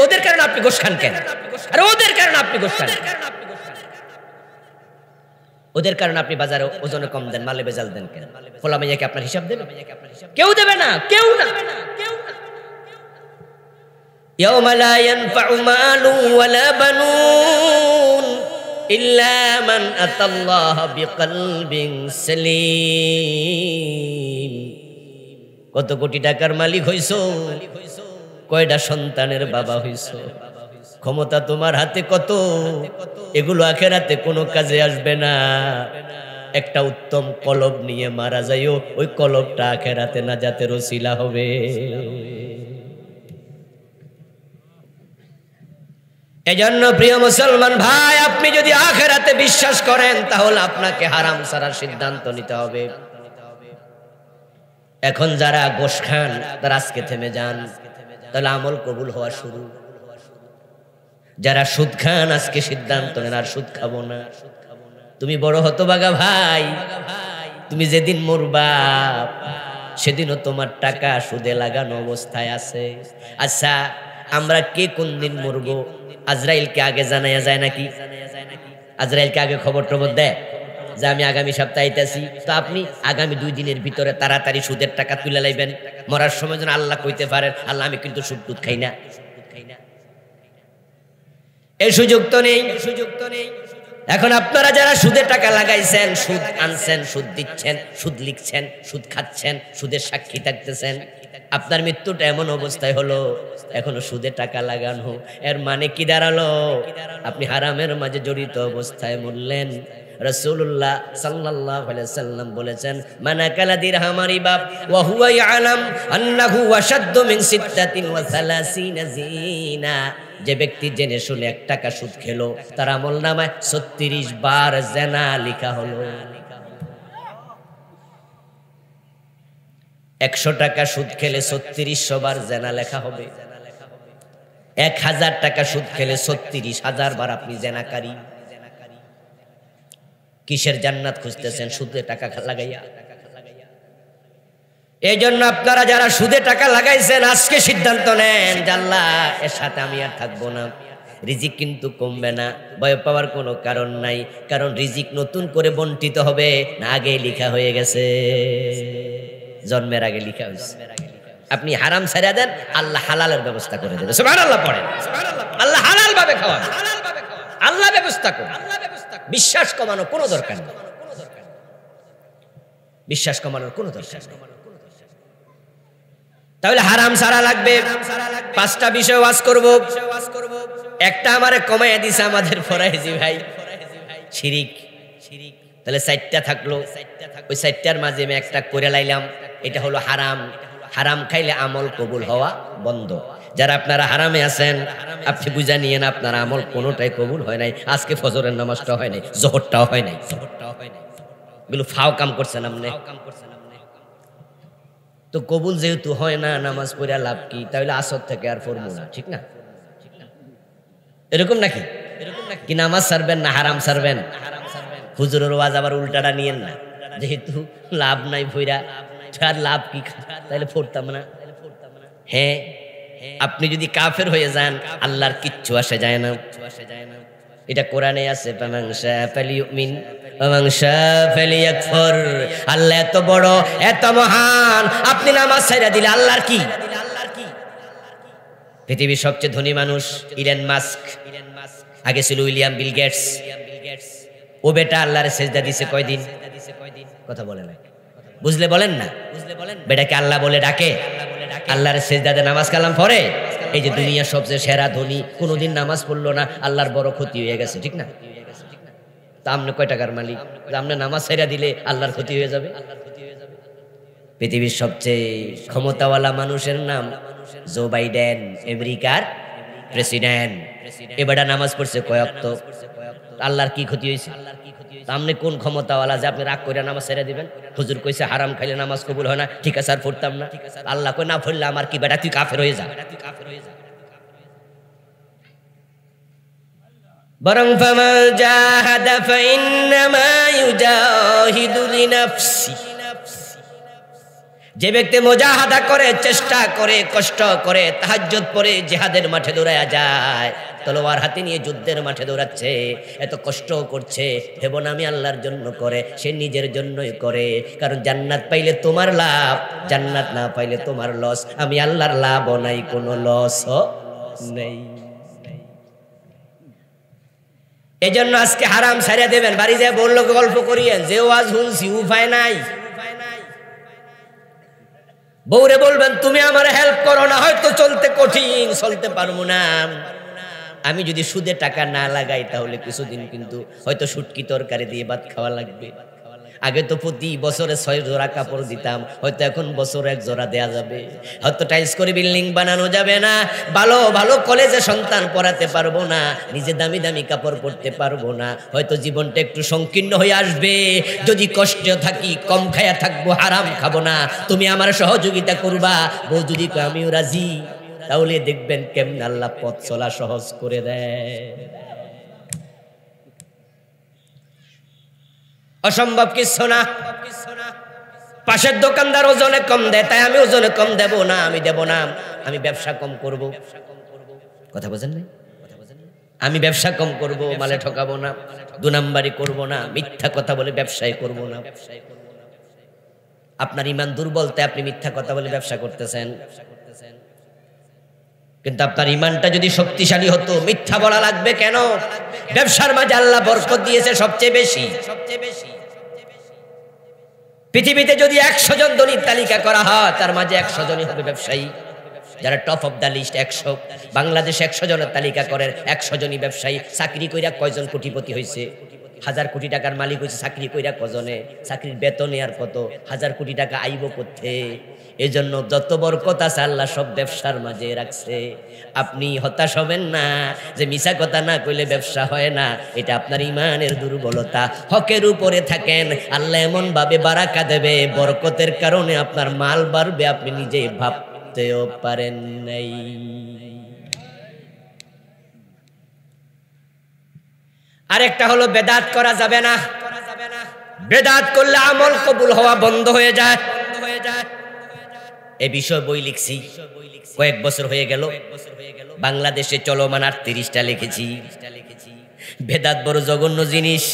ওদের কারণে আপনি গোশ খান কেন? আরে ওদের কারণে আপনি গোশ খান, ওদের কারণে আপনি বাজারে ওজনে কম দেন, মালে বেজাল দেন কেন? ফলা মাইয়াকে আপনার হিসাব দেবে? কেউ দেবে না, কেউ না। ইয়াউমা লা ইয়ানফাউ মালু ওয়ালা বানুন ইল্লা মান আতাল্লাহা বিকলবিন সালিম। কত কোটি টাকার মালিক হইছো, কয়টা সন্তানের বাবা হইছো, ক্ষমতা তোমার হাতে কত, এগুলো আখেরাতে কোনো কাজে আসবে না। একটা উত্তম কলব নিয়ে মারা যাইও, ওই কলবটা আখেরাতে নাজাতের ওসিলা হবে। এজন্য প্রিয় মুসলমান ভাই, আপনি যদি আখেরাতে বিশ্বাস করেন তাহলে আপনাকে হারাম ছাড়ার সিদ্ধান্ত নিতে হবে। এখন যারা গোশ খান তারা আজকে থেমে যান, তাহলে আমল কবুল হওয়া শুরু। যারা সুদ খান আজকে সিদ্ধান্ত নেন আর সুদ খাবো না। তুমি বড় হতভাগা ভাই, তুমি যেদিন মরবা সেদিনও তোমার টাকা সুদে লাগানো অবস্থায় আছে। আচ্ছা, আমরা কে কোন দিন মরবো আজরাইলকে আগে জানাইয়া যায় নাকি? আজরাইলকে আগে খবর টবর দেয় যে আমি আগামী সপ্তাহে আইতাছি, তো আপনি আগামী 2 দিনের ভিতরে তাড়াতাড়ি সুদের টাকা তুলে লাইবেন। মরার সময় যেন আল্লাহ কইতে পারেন, আল্লাহ আমি কিন্তু সুদ টুদ খাই না। এই সুযোগ তো নেই। এখন আপনারা যারা সুদে টাকা লাগাইছেন, সুদ আনছেন, সুদ দিচ্ছেন, সুদ লিখছেন, সুদ খাচ্ছেন, সুদের সাক্ষী থাকতেছেন, আপনার মৃত্যুটা এমন অবস্থায় হলো এখনো সুদে টাকা লাগানো। এর মানে কি দাঁড়ালো? আপনি হারামের মাঝে জড়িত অবস্থায় মরলেন। রাসূলুল্লাহ সাল্লাল্লাহু আলাইহি ওয়াসাল্লাম বলেছেন, মান আকালা দিরহামান রিবা ওয়া হুয়া ইয়ালাম আন্নাহু আশাদ্দু মিন 36 জিনা। যে ব্যক্তি জেনে শুনে 1 টাকা সুদ খেলো, তার আমলনামায় 36 বার জিনা লেখা হলো। 100 টাকা সুদ খেলে 3600 বার জিনা লেখা হবে। 1000 টাকা সুদ খেলে 36,000 বার আপনি জিনাকারী। কিসের জান্নাত খুঁজতেছেন? সুদে টাকা লাগাইয়া। এই জন্য আপনারা যারা সুদে টাকা লাগাইছেন, আজকে সিদ্ধান্ত নেন যে আল্লাহ, এর সাথে আমি আর থাকবো না। রিজিক কিন্তু কমবে না, ভয় পাওয়ার কোনো কারণ নাই। কারণ রিজিক নতুন করে বন্টিত হবে না, আগেই লেখা হয়ে গেছে, জন্মের আগে লেখা হয়েছে। আপনি হারাম ছেড়ে দেন, আল্লাহ হালালের ব্যবস্থা করে দেবে। সুবহানাল্লাহ পড়েন। আল্লাহ হালাল ভাবে খাওয়াবে, আল্লাহ ব্যবস্থা করবে। বিশ্বাস কমানোর কোনো দরকার নেই, বিশ্বাস কমানোর কোনো দরকার নেই। তাহলে হারাম ছাড়া লাগবে। 5টা বিষয় ওয়াজ করব। একটা আমারে কমাইয়া দিছে আমাদের ফরাইজি ভাই, শিরিক। তাহলে 4টা থাকলো, ওই 4টার মাঝে আমি একটা করে লাইলাম, এটা হলো হারাম। হারাম খাইলে আমল কবুল হওয়া বন্ধ। যারা আপনারা হারামে আছেন, আপনি বুঝা নিয়েন আপনার আমল কোনোটাই কবুল হয় নাই। আজকে ফজরের নামাজটা হয় নাই, জোহরটাও হয় নাই, এগুলো ফাও কাম করছেন আপনি। তো কবুল যেহেতু হয় না, নামাজ পড়া লাভ কি? তাহলে আসর থেকে আর পড়বো না, ঠিক না? এরকম নাকি? কি নামাজ ছাড়বেন না হারাম ছাড়বেন? হুজুরের ওয়াজ আবার উল্টাটা নিয়েন না, যেহেতু লাভ নাই ভইরা, আর লাভ কি? তাহলে পড়তাম না। হ্যাঁ, আপনি যদি কাফের হয়ে যান, আল্লাহর কিচ্ছু আসে যায় না। এটা কোরআনে আছে, ফামান শাআ ফালিউমিন ওয়া মান শাআ ফালিয়াকফুর। আল্লাহ এত বড়, এত মহান, আপনি নামাজ ছাইড়া দিলে আল্লাহর কি? পৃথিবীর সবচেয়ে ধনী মানুষ ইলন মাস্ক, আগে ছিল উইলিয়াম বিল গেটস। ও বেটা আল্লাহর সিজদা দিছে কয়দিন? কথা বলে না, বুঝলে বলেন না? বেটাকে আল্লাহ বলে ডাকে, আল্লাহর সিজদাতে নামাজ কালাম পড়ে। এই যে দুনিয়ার সবচেয়ে সেরা ধনী কোনোদিন নামাজ পড়লো না, আল্লাহর বড় ক্ষতি হয়ে গেছে, ঠিক না? তা আপনি কয় টাকার মালিক? আপনি নামাজ ছেড়ে দিলে আল্লাহর ক্ষতি হয়ে যাবে। পৃথিবীর সবচেয়ে ক্ষমতাওয়ালা মানুষের নাম জো বাইডেন, আমেরিকার প্রেসিডেন্ট। এবারে নামাজ পড়ছে কয় ওয়াক্ত? আল্লাহর কি ক্ষতি হয়েছে? আপনি কোন ক্ষমতাওয়ালা যে আপনি রাগ করে নামাজ ছেড়ে দিবেন? হুজুর কইছে হারাম খাইলে নামাজ কবুল হয় না, ঠিক আছে আর পড়তাম না। আল্লাহ কই না পড়লে আমার কি? বেটা তুই কাফের হয়ে যা। বরং ফামান জাহাদা ফাইন্নামা ইউজাহিদু লিনাফসি। যে ব্যক্তি মুজাহাদা করে, চেষ্টা করে, কষ্ট করে, তাহাজ্জুদ পড়ে, জিহাদের মাঠে দৌড়ায়া যায়, তলোয়ার হাতে নিয়ে যুদ্ধের মাঠে দৌড়াচ্ছে, এত কষ্ট করছে, ভেবো না আমি আল্লাহর জন্য করে, সে নিজের জন্যই করে। কারণ জান্নাত পাইলে তোমার লাভ, জান্নাত না পাইলে তোমার লস। আমি আল্লাহর লাভও নাই, কোনো লসও নেই। এই জন্য আজকে হারাম ছাড়িয়ে দেবেন। বাড়ি যায় বললো গল্প করিয়েন, যে ওয়াজ শুনছি উপায় নাই। বউরে বলবেন তুমি আমার হেল্প করো না, হয়তো চলতে কঠিন, চলতে পারবো না। আমি যদি সুদে টাকা না লাগাই, তাহলে কিছুদিন কিন্তু হয়তো শুটকি তরকারি দিয়ে ভাত খাওয়া লাগবে। আগে তো প্রতি বছরে 6 জোড়া কাপড় দিতাম, হয়তো এখন বছরে 1 জোড়া দেয়া যাবে। হয়তো টাইলস করে বিল্ডিং বানানো যাবে না, ভালো ভালো কলেজে সন্তান পড়াতে পারবো না, নিজে দামি দামি কাপড় পরতে পারবো না। হয়তো জীবনটা একটু সংকীর্ণ হয়ে আসবে। যদি কষ্টে থাকি, কম খায়া থাকবো, হারাম খাবো না। তুমি আমার সহযোগিতা করবা। বউ যদি কয় আমিও রাজি, তাহলে দেখবেন কেমন আল্লাহ পথ চলা সহজ করে দেয়। অসম্ভব কিছু না। পাশের দোকানদার ওজনে কম দেয়, তাই আমি ওজনে কম দেব না, আমি দেব না। আমি ব্যবসা কম করব। কথা বোঝেন নাই? আমি ব্যবসা কম করব, মালে ঠকাবো না, 2 নাম্বারি করব না, মিথ্যা কথা বলে ব্যবসায় করব না। আপনার ঈমান দুর্বল, তাই আপনি মিথ্যা কথা বলে ব্যবসা করতেছেন। কিন্তু আপনার ঈমানটা যদি শক্তিশালী হতো, মিথ্যা বলা লাগবে কেন? ব্যবসার মাঝে আল্লাহ বরকত দিয়েছে সবচেয়ে বেশি। পৃথিবীতে যদি 100 জন ধনীর তালিকা করা হয়, তার মাঝে 100 জনই হবে ব্যবসায়ী, যারা top of the list 100। Bangladesh 100 জনের তালিকা করেন, 100 জনই ব্যবসায়ী। চাকরি কইরা কয়জন কোটিপতি হয়েছে? হাজার কোটি টাকার মালিক হয়েছে, চাকরি কইরা কজনে, চাকরির বেতনে আর কত, হাজার কোটি টাকা আইব করতে। এজন্য যত বরকত আছে আল্লাহ সব ব্যবসার মাঝে রাখছে। আপনি হতাশ হবেন না যে মিছা কথা না কইলে ব্যবসা হয় না, এটা আপনার ইমানের দুর্বলতা। হকের উপরে থাকেন, আল্লাহ এমন ভাবে বারাকা দেবে, বরকতের কারণে আপনার মাল বাড়বে, আপনি নিজে ভাবতেও পারেন নাই। আরেকটা হলো বেদাত করা যাবে না। বেদাত করলে আমল কবুল হওয়া বন্ধ হয়ে যায়। এ বিষয় বই লিখছি, কয়েক বছর হয়ে গেল। বাংলাদেশে চলমান 38টা লিখেছি। বেদাত বড় জঘন্য জিনিস।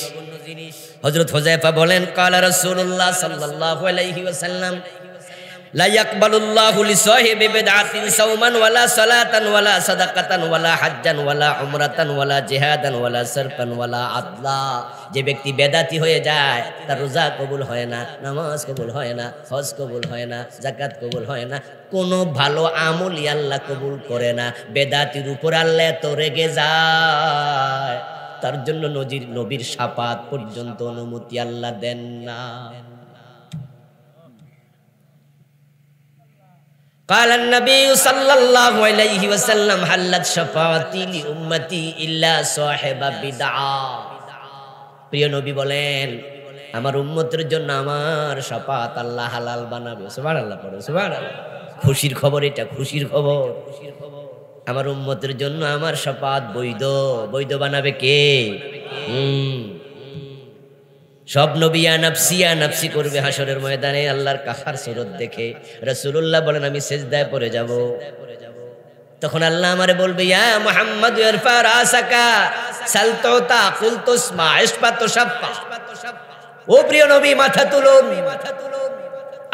হযরত হুযায়ফা বলেন, ক্বালা রাসূলুল্লাহ সাল্লাল্লাহু আলাইহি ওয়াসাল্লাম, লা ইয়াকবালুল্লাহু লিসাহিবি বিদআতিন সাওমান ওয়ালা সালাতান ওয়ালা সাদাকাতান ওয়ালা হাজ্জান ওয়ালা উমরাতান ওয়ালা জিহাদান ওয়ালা সারফান ওয়ালা আদলা। যে ব্যক্তি বেদাতি হয়ে যায় তার রোজা কবুল হয় না, নামাজ কবুল হয় না, হজ কবুল হয় না, যাকাত কবুল হয় না, কোনো ভালো আমলই আল্লাহ কবুল করে না। বেদাতির উপর আল্লাহ এত রেগে যায়, তার জন্য নবীর শাফাত পর্যন্ত অনুমতি আল্লাহ দেন না। قال النبي صلى الله عليه وسلم حلت شفاعتي لأمتي إلا صاحب بدعة। প্রিয় নবী বলেন, আমার উম্মতের জন্য আমার শাফাত আল্লাহ হালাল বানাবে। সুবহানাল্লাহ পড়ো, সুবহানাল্লাহ। খুশির খবর এটা, খুশির খবর। আমার উম্মতের জন্য আমার শাফাত বৈধ। বৈধ বানাবে কে? সব নবী ইয়া নাফসি করবে হাসরের ময়দানে আল্লাহর কাহার সুরত দেখে। রাসূলুল্লাহ বলেন, আমি সিজদায় পড়ে যাব। তখন আল্লাহ আমারে বলবে, ইয়া মুহাম্মদ ইরফা রাসাকা সালতুতা কুলতুসমা ইসফাতু শাফা। ও প্রিয় নবী, মাথা তুলুন।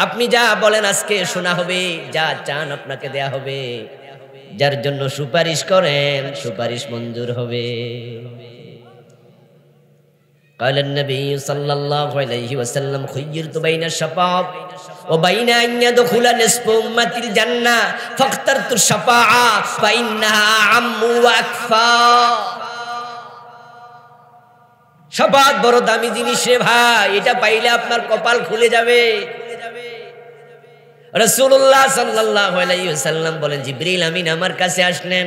আপনি যা বলেন আজকে শোনা হবে, যা চান আপনাকে দেয়া হবে। যার জন্য সুপারিশ করেন, সুপারিশ মঞ্জুর হবে। قال النبي صلى الله عليه وسلم خيرت بين الشفاعة وبين أن يدخل نصف أمتي الجنة فاخترت الشفاعة فإنها أعم وأكفى। শাফাত বড় দামি জিনিস রে ভাই, এটা পাইলে আপনার কপাল খুলে যাবে। রাসূলুল্লাহ সাল্লাল্লাহু আলাইহি ওয়াসাল্লাম বলেন, জিবরিল আমিন আমার কাছে আসলেন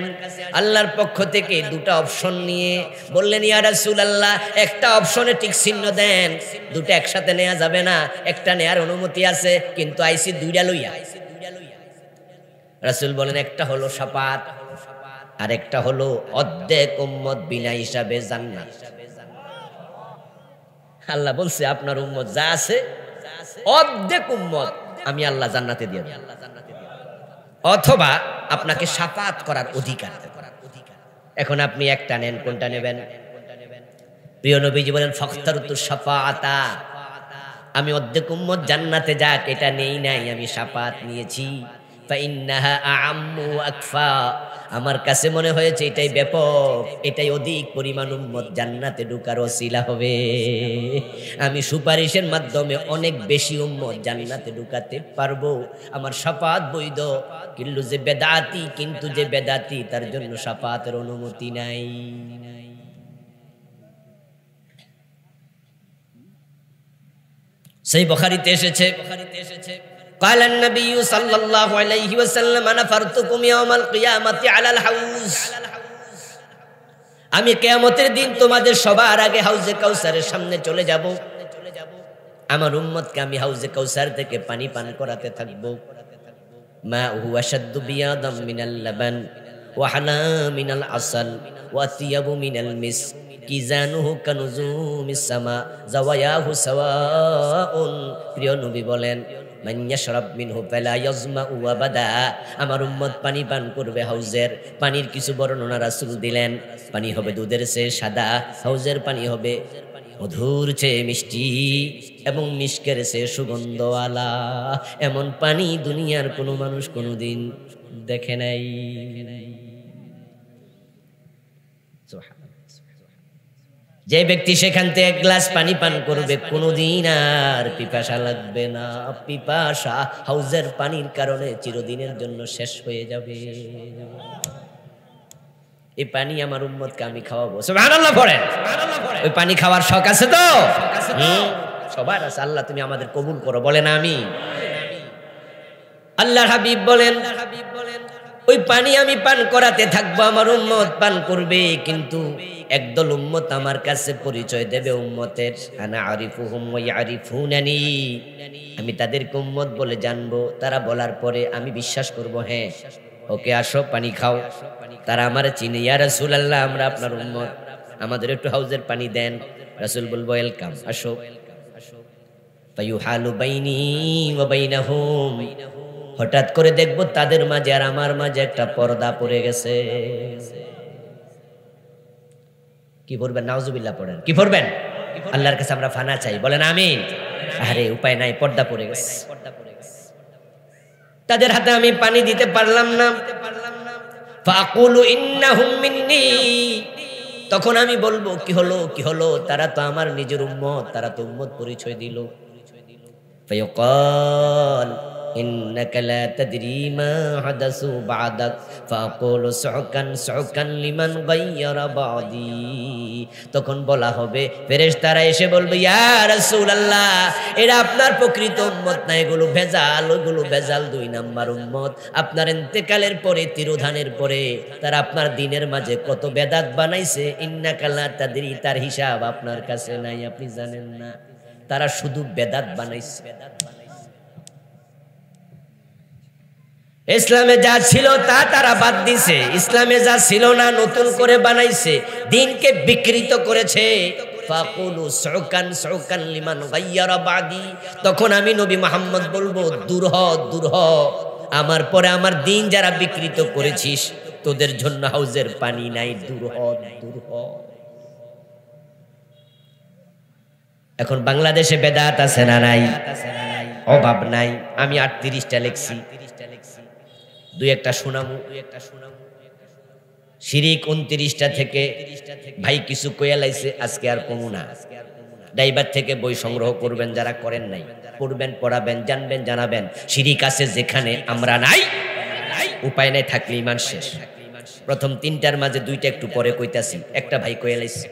আল্লাহর পক্ষ থেকে দুটো অপশন নিয়ে। বললেন, ইয়া রাসূলুল্লাহ, একটা অপশনে টিক চিহ্ন দেন, দুটো একসাথে নেওয়া যাবে না, একটা নেয়ার অনুমতি আছে, কিন্তু আইসি দুইটা লইয়া। রাসূল বলেন, একটা হলো শাফাত আর একটা হলো অর্ধেক উম্মত বিনা হিসাবে জান্নাত। আল্লাহ বলছে, আপনার উম্মত যা আছে অর্ধেক উম্মত আমি আল্লাহ জান্নাতে দিয়ে দেব, অথবা আপনাকে শাফাত করার অধিকার দেব। এখন আপনি একটা নেন, কোনটা নেবেন? প্রিয় নবীজি বলেন, ফাখতারতু শাফাআতা, আমি অর্ধেক উম্মত জান্নাতে যাক এটা নেই নাই, আমি শাফাত নিয়েছি। ফাইন্নাহা আ'আম্মু ওয়া আকফা, আমার কাছে মনে হয়েছে এটাই ব্যাপক, এটাই অধিক পরিমাণ উম্মত জান্নাতে ঢোকার ওসিলা হবে। আমি সুপারিশের মাধ্যমে অনেক বেশি উম্মত জান্নাতে ঢুকাতে পারবো, আমার শাফাত বৈধ। কিন্তু যে বেদাতি তার জন্য শাফাতের অনুমতি নাই। সেই বুখারীতে এসেছে, قال النبي صلى الله عليه وسلم انا فرتكم يوم القيامه على الحوض। আমি কিয়ামতের দিন তোমাদের সবার আগে হাউজে কাউসারের সামনে চলে যাব। আমার উম্মতকে আমি হাউজে কাউসার থেকে পানি পান করাতে থাকব। মা হুয়া শাদ্দু বিয়াদাম মিনাল লাবান ওয়া হালা মিনাল আসাল ওয়াতিয়াবু মিনাল মিস কিজানুহু কানুজুমিস সামা জাওয়ায়াহু সাওয়াউন। প্রিয় নবী বলেন, মান ইয়াশরাব মিনহু ফালা ইয়াজমাউ আবাদা। আমার উম্মত পানি পান করবে হাউজের। পানির কিছু বর্ণনা রাসূল দিলেন, পানি হবে দুধের চেয়ে সাদা, হাউজের পানি হবে মধুর চেয়ে মিষ্টি এবং মিশকের চেয়ে সুগন্ধওয়ালা। এমন পানি দুনিয়ার কোনো মানুষ কোনোদিন দেখে নাই। যে ব্যক্তি সেখান থেকে এক গ্লাস পানি পান করবে কোনোদিন আর পিপাসা লাগবে না। পিপাসা হাউজের পানির কারণে চিরদিনের জন্য শেষ হয়ে যাবে। এই পানি আমার উম্মতকে আমি খাওয়াবো। সুবহানাল্লাহ পড়েন। ওই পানি খাওয়ার শখ আছে তো? সবার আছে। আল্লাহ তুমি আমাদের কবুল করো, বলেন আমিন। আল্লাহর হাবিব বলেন ওই পানি আমি পান করাতে থাকবো, আমার উম্মত পান করবে, কিন্তু একদল উম্মত আমার কাছে পরিচয় দেবে উম্মতের, আনা আরিফুহুম ওয়া ইয়ারিফুনানি, আমি তাদেরকে উম্মত বলে জানবো। তারা বলার পরে আমি বিশ্বাস করব, হ্যাঁ ওকে আসো পানি খাও। তারা আমারে চিনে, ইয়া রাসূলুল্লাহ আমরা আপনার উম্মত, আমাদের একটু হাউজের পানি দেন। রাসূল বলবো ওয়েলকাম, আসো। ফায়ুহালু বাইনি ওয়া বাইনাহুম, হঠাৎ করে দেখবো তাদের মাঝে আর আমার মাঝে একটা পর্দা পড়ে গেছে। কি পড়বেন? নাউজুবিল্লাহ পড়েন। কি পড়বেন? আল্লাহর কাছে আমরা ফানা চাই, বলেন আমিন। আরে উপায় নাই, পর্দা পড়ে গেছে। তাদের হাতে আমি পানি দিতে পারলাম না। ফাকুলু ইন্নাহুম মিন্নি, তখন আমি বলবো কি হলো কি হলো, তারা তো আমার নিজের উম্মত, তারা তো উম্মত পরিচয় দিল। ফায়ুকাল ইন্নাকা লা তাদরি মা হাদাসু বা'দাক ফাকুলু সুকান সুকান লিমান গায়্যারা বাদি, তখন বলা হবে, ফেরেশতারা এসে বলবে ইয়া রাসূলুল্লাহ এরা আপনার প্রকৃত উম্মত না, এগুলো ভেজাল, ওগুলো ভেজাল 2 নাম্বার উম্মত। আপনার ইন্তেকালের পরে, তিরোধানের পরে তারা আপনার দ্বীনের মাঝে কত বেদাত বানাইছে, ইন্নাকা লা তাদরি, তার হিসাব আপনার কাছে নাই, আপনি জানেন না। তারা শুধু বেদাত বানাইছে। ইসলামে যা ছিল তা তারা বাদ দিছে, ইসলামে যা ছিল না নতুন করে বানাইছে, দ্বীনকে বিকৃত করেছে। ফাকুলু সুকান সুকান লিমান গায়্যারা বাদি, তখন আমি নবী মুহাম্মদ বলবো দূর হ দূর হ, আমার পরে আমার দ্বীন যারা বিকৃত করেছিস তোদের জন্য হাউজের পানি নাই, দূর হ দূর হ। এখন বাংলাদেশে বেদাত আছে না নাই? অভাব নাই। আমি 38টা লিখছি, 2-1টা শোনামু। শিরিক 29টা থেকে ভাই কিছু কইয়া লাইছে, আজকে আর কমু না। ড্রাইভার থেকে বই সংগ্রহ করবেন, যারা করেন নাই পড়বেন, পড়াবেন, জানবেন, জানাবেন। শিরিক আছে যেখানে আমরা নাই, উপায় নাই, থাকলে ঈমান শেষ। প্রথম 3টার মাঝে 2টা একটু পরে কইতাছি, একটা ভাই কইয়া লাইছে।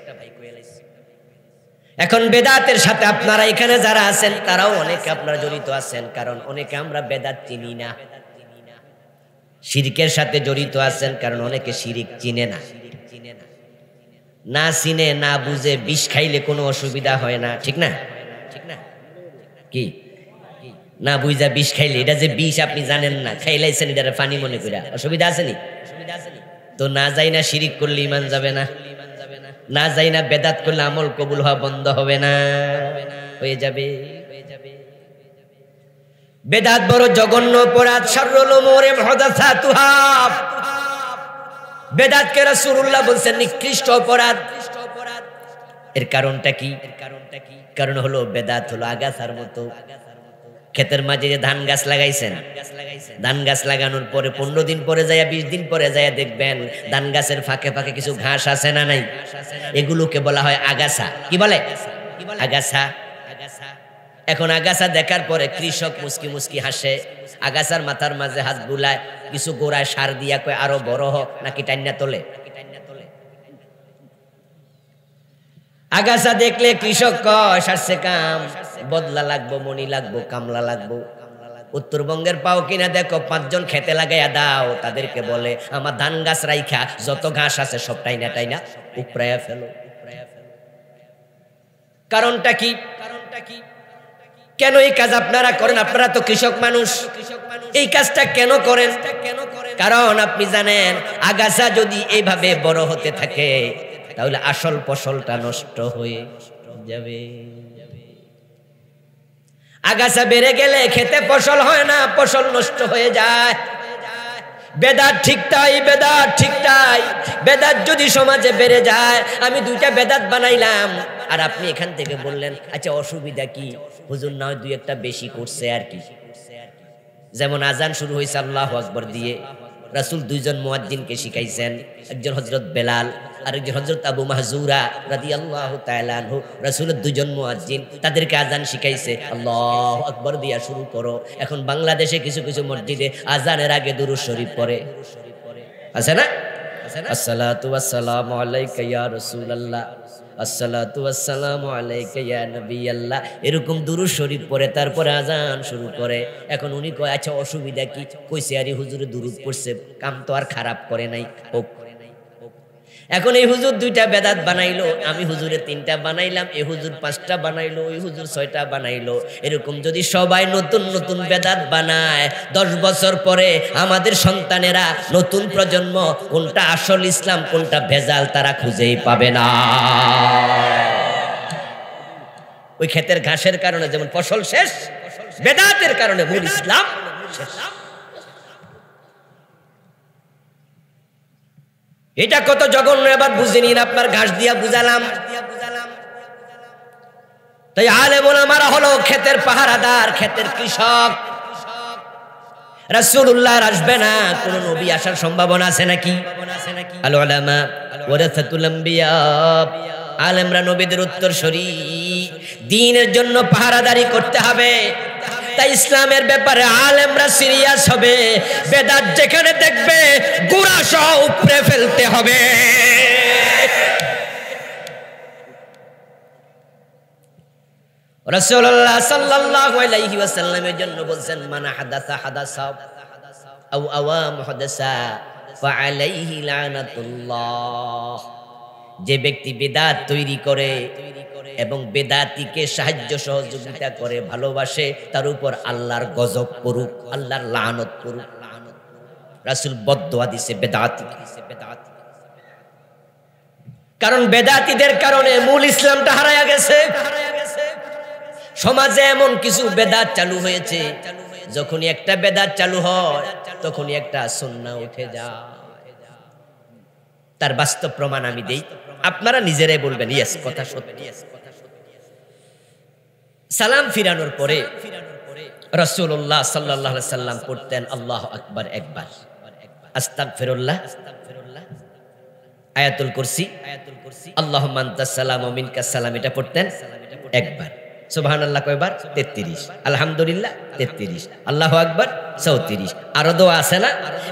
এখন বেদাতের সাথে আপনারা এখানে যারা আছেন তারাও অনেকে আপনারা জড়িত আছেন, কারণ অনেকে আমরা বেদাত চিনি না। শিরকের সাথে জড়িত আছেন, কারণ অনেকে শিরিক চিনে না, না চিনে না বুঝে বিষ খাইলে কোনো অসুবিধা হয় না, ঠিক না? ঠিক না? কি না বুঝা বিষ খাইলে, এটা যে বিষ আপনি জানেন না, খাইলাইছেন এটা পানি মনে কইরা, অসুবিধা আছে নি? তো না যাই না শিরিক করলে ঈমান যাবে না, না যাই না বেদাত করলে আমল কবুল হওয়া বন্ধ হবে না, হয়ে যাবে। বেদাত বড় জঘন্য অপরাধ, শাররুল উমুরি মুহদাসাতুহা। বেদাতকে রাসূলুল্লাহ বলেছেন নিকৃষ্ট অপরাধ। এর কারণটা কি? কারণ হলো বেদাত হলো আগাছার মতো। ক্ষেতের মাঝে যে ধান গাছ লাগাইছেন, ধান গাছ লাগানোর পরে 15 দিন পরে যায়, 20 দিন পরে যায় দেখবেন ধান গাছের ফাঁকে ফাঁকে কিছু ঘাস আছে না নাই? এগুলোকে বলা হয় আগাছা। কি বলে? আগাছা। এখন আগাছা দেখার পরে কৃষক মুস্কি মুস্কি হাসে, আগাছার মাথার মাঝে হাত বুলায়, কিছু গোড়ায় সার দিয়া কয় আরো বড় হ, নাকি টাইনা তোলে। আগাছা দেখলে কৃষক কয় সারছে কাম, বদলা লাগবো, মনি লাগবো, কামলা লাগবো। উত্তরবঙ্গের পাও কিনা দেখো 5 জন খেতে লাগাইয়া দাও, তাদেরকে বলে আমার ধান গাছ রাইখা যত ঘাস আছে সব টাইনা টাইনা উপড়াইয়া ফেলো। কারণটা কি? কেন এই কাজ আপনারা করেন? আপনারা তো কৃষক মানুষ, এই কাজটা কেন করেন? কারণ আপনি জানেন আগাছা যদি এইভাবে বড় হতে থাকে তাহলে আসল ফসলটা নষ্ট হয়ে যাবে। আগাছা বেড়ে গেলে খেতে ফসল হয় না, ফসল নষ্ট হয়ে যায়। বেদাত ঠিক তাই, বেদাত ঠিক তাই। বেদাত যদি সমাজে বেড়ে যায়, আমি 2টা বেদাত বানাইলাম আর আপনি এখান থেকে বললেন আচ্ছা অসুবিধা কি, হুজুর না হয় 2-1টা বেশি করছে আর কি। যেমন আজান শুরু হয়েছে আল্লাহু আকবার দিয়ে, রাসূল 2 জন মুয়াজ্জিনকে শিখাইছেন, একজন হযরত বেলাল আর একজন হযরত আবু মাহজুরা রাদিয়াল্লাহু তাআলা আনহু। রাসূলের 2 জন মুয়াজ্জিন, তাদেরকে আজান শিখাইছে, আল্লাহু আকবার দিয়া শুরু করো। এখন বাংলাদেশে কিছু কিছু মসজিদে আজানের আগে দুরূদ শরীফ পড়ে, আছে না? আসসালাতু ওয়াসসালামু আলাইকা ইয়া রাসূলুল্লাহ, আসসালাতু ওয়াসসালামু আলাইকা ইয়া নবী আল্লাহ, এরকম দুরূদ শরীফ পড়ে তারপরে আজান শুরু করে। এখন উনি কয় আচ্ছা অসুবিধা কি? কইছে আরে হুজুরে দুরূদ পড়ছে, কাম তো আর খারাপ করে নাই, হোক। এখন এই হুজুর 2টা বেদাত বানাইলো, আমি হুজুরে 3টা বানাইলাম, এই হুজুর 5টা বানাইলো, ওই হুজুর 6টা বানাইলো। এরকম যদি সবাই নতুন নতুন বেদাত বানায়, 10 বছর পরে আমাদের সন্তানেরা, নতুন প্রজন্ম কোনটা আসল ইসলাম কোনটা ভেজাল তারা খুঁজেই পাবে না। ওই ক্ষেতের ঘাসের কারণে যেমন ফসল শেষ, বেদাতের কারণে মূল ইসলাম শেষ। এটা কত জঘন্য এবার বুঝে নিন, আপনার ঘাস দিয়া বুঝালাম। তাই আলেম ওলামারা হলো ক্ষেতের পাহারাদার, ক্ষেতের কৃষক। রাসূলুল্লাহ আসবে না, কোন নবী আসার সম্ভাবনা আছে নাকি? আল উলামা ওয়ারাসাতুল আম্বিয়া, আলেমরা নবীদের উত্তরসূরি, দ্বীনের জন্য পাহারাদারি করতে হবে। তাই ইসলামের ব্যাপারে আলেমরা সিরিয়াস হবে। বেদাত যেখানে দেখবে গুড়া সহ উপড়ে ফেলতে হবে। রাসূলুল্লাহ সাল্লাল্লাহু আলাইহি ওয়াসাল্লামের জন্য বলেন, মান হাদাসা হাদাসা আও আওয়া মুহাদাসা ফাআলাইহি লানাতুল্লাহ। যে ব্যক্তি বেদাত তৈরি করে এবং বেদাতিকে সাহায্য সহযোগিতা করে, ভালোবাসে, তার উপর আল্লাহর গজব পড়ুক, আল্লাহর লানত পড়ুক। রাসূল বদদুয়া দিছে বেদাতিকে। কারণ বেদাতিদের কারণে মূল ইসলামটা হারায়া গেছে। সমাজে এমন কিছু বেদাত চালু হয়েছে, যখনই একটা বেদাত চালু হয় তখনই একটা সুন্নাহ উঠে যায়। তার বাস্তব প্রমাণ আমি দেই, আপনারা নিজেরাই বলবেন ইয়েস কথা সত্যি। সালাম ফিরানোর পরে রাসূলুল্লাহ সাল্লাল্লাহু আলাইহি সাল্লাম পড়তেন আল্লাহু আকবার একবার, আস্তাগফিরুল্লাহ, আয়াতুল কুরসি, আল্লাহুম্মা আনতাস সালাম ওয়া মিনকাস সালাম, এটা পড়তেন একবার। সুবহানাল্লাহ কয়বার? 33। আলহামদুলিল্লাহ 33। আল্লাহু আকবার 34। আরো দোয়া আছে না?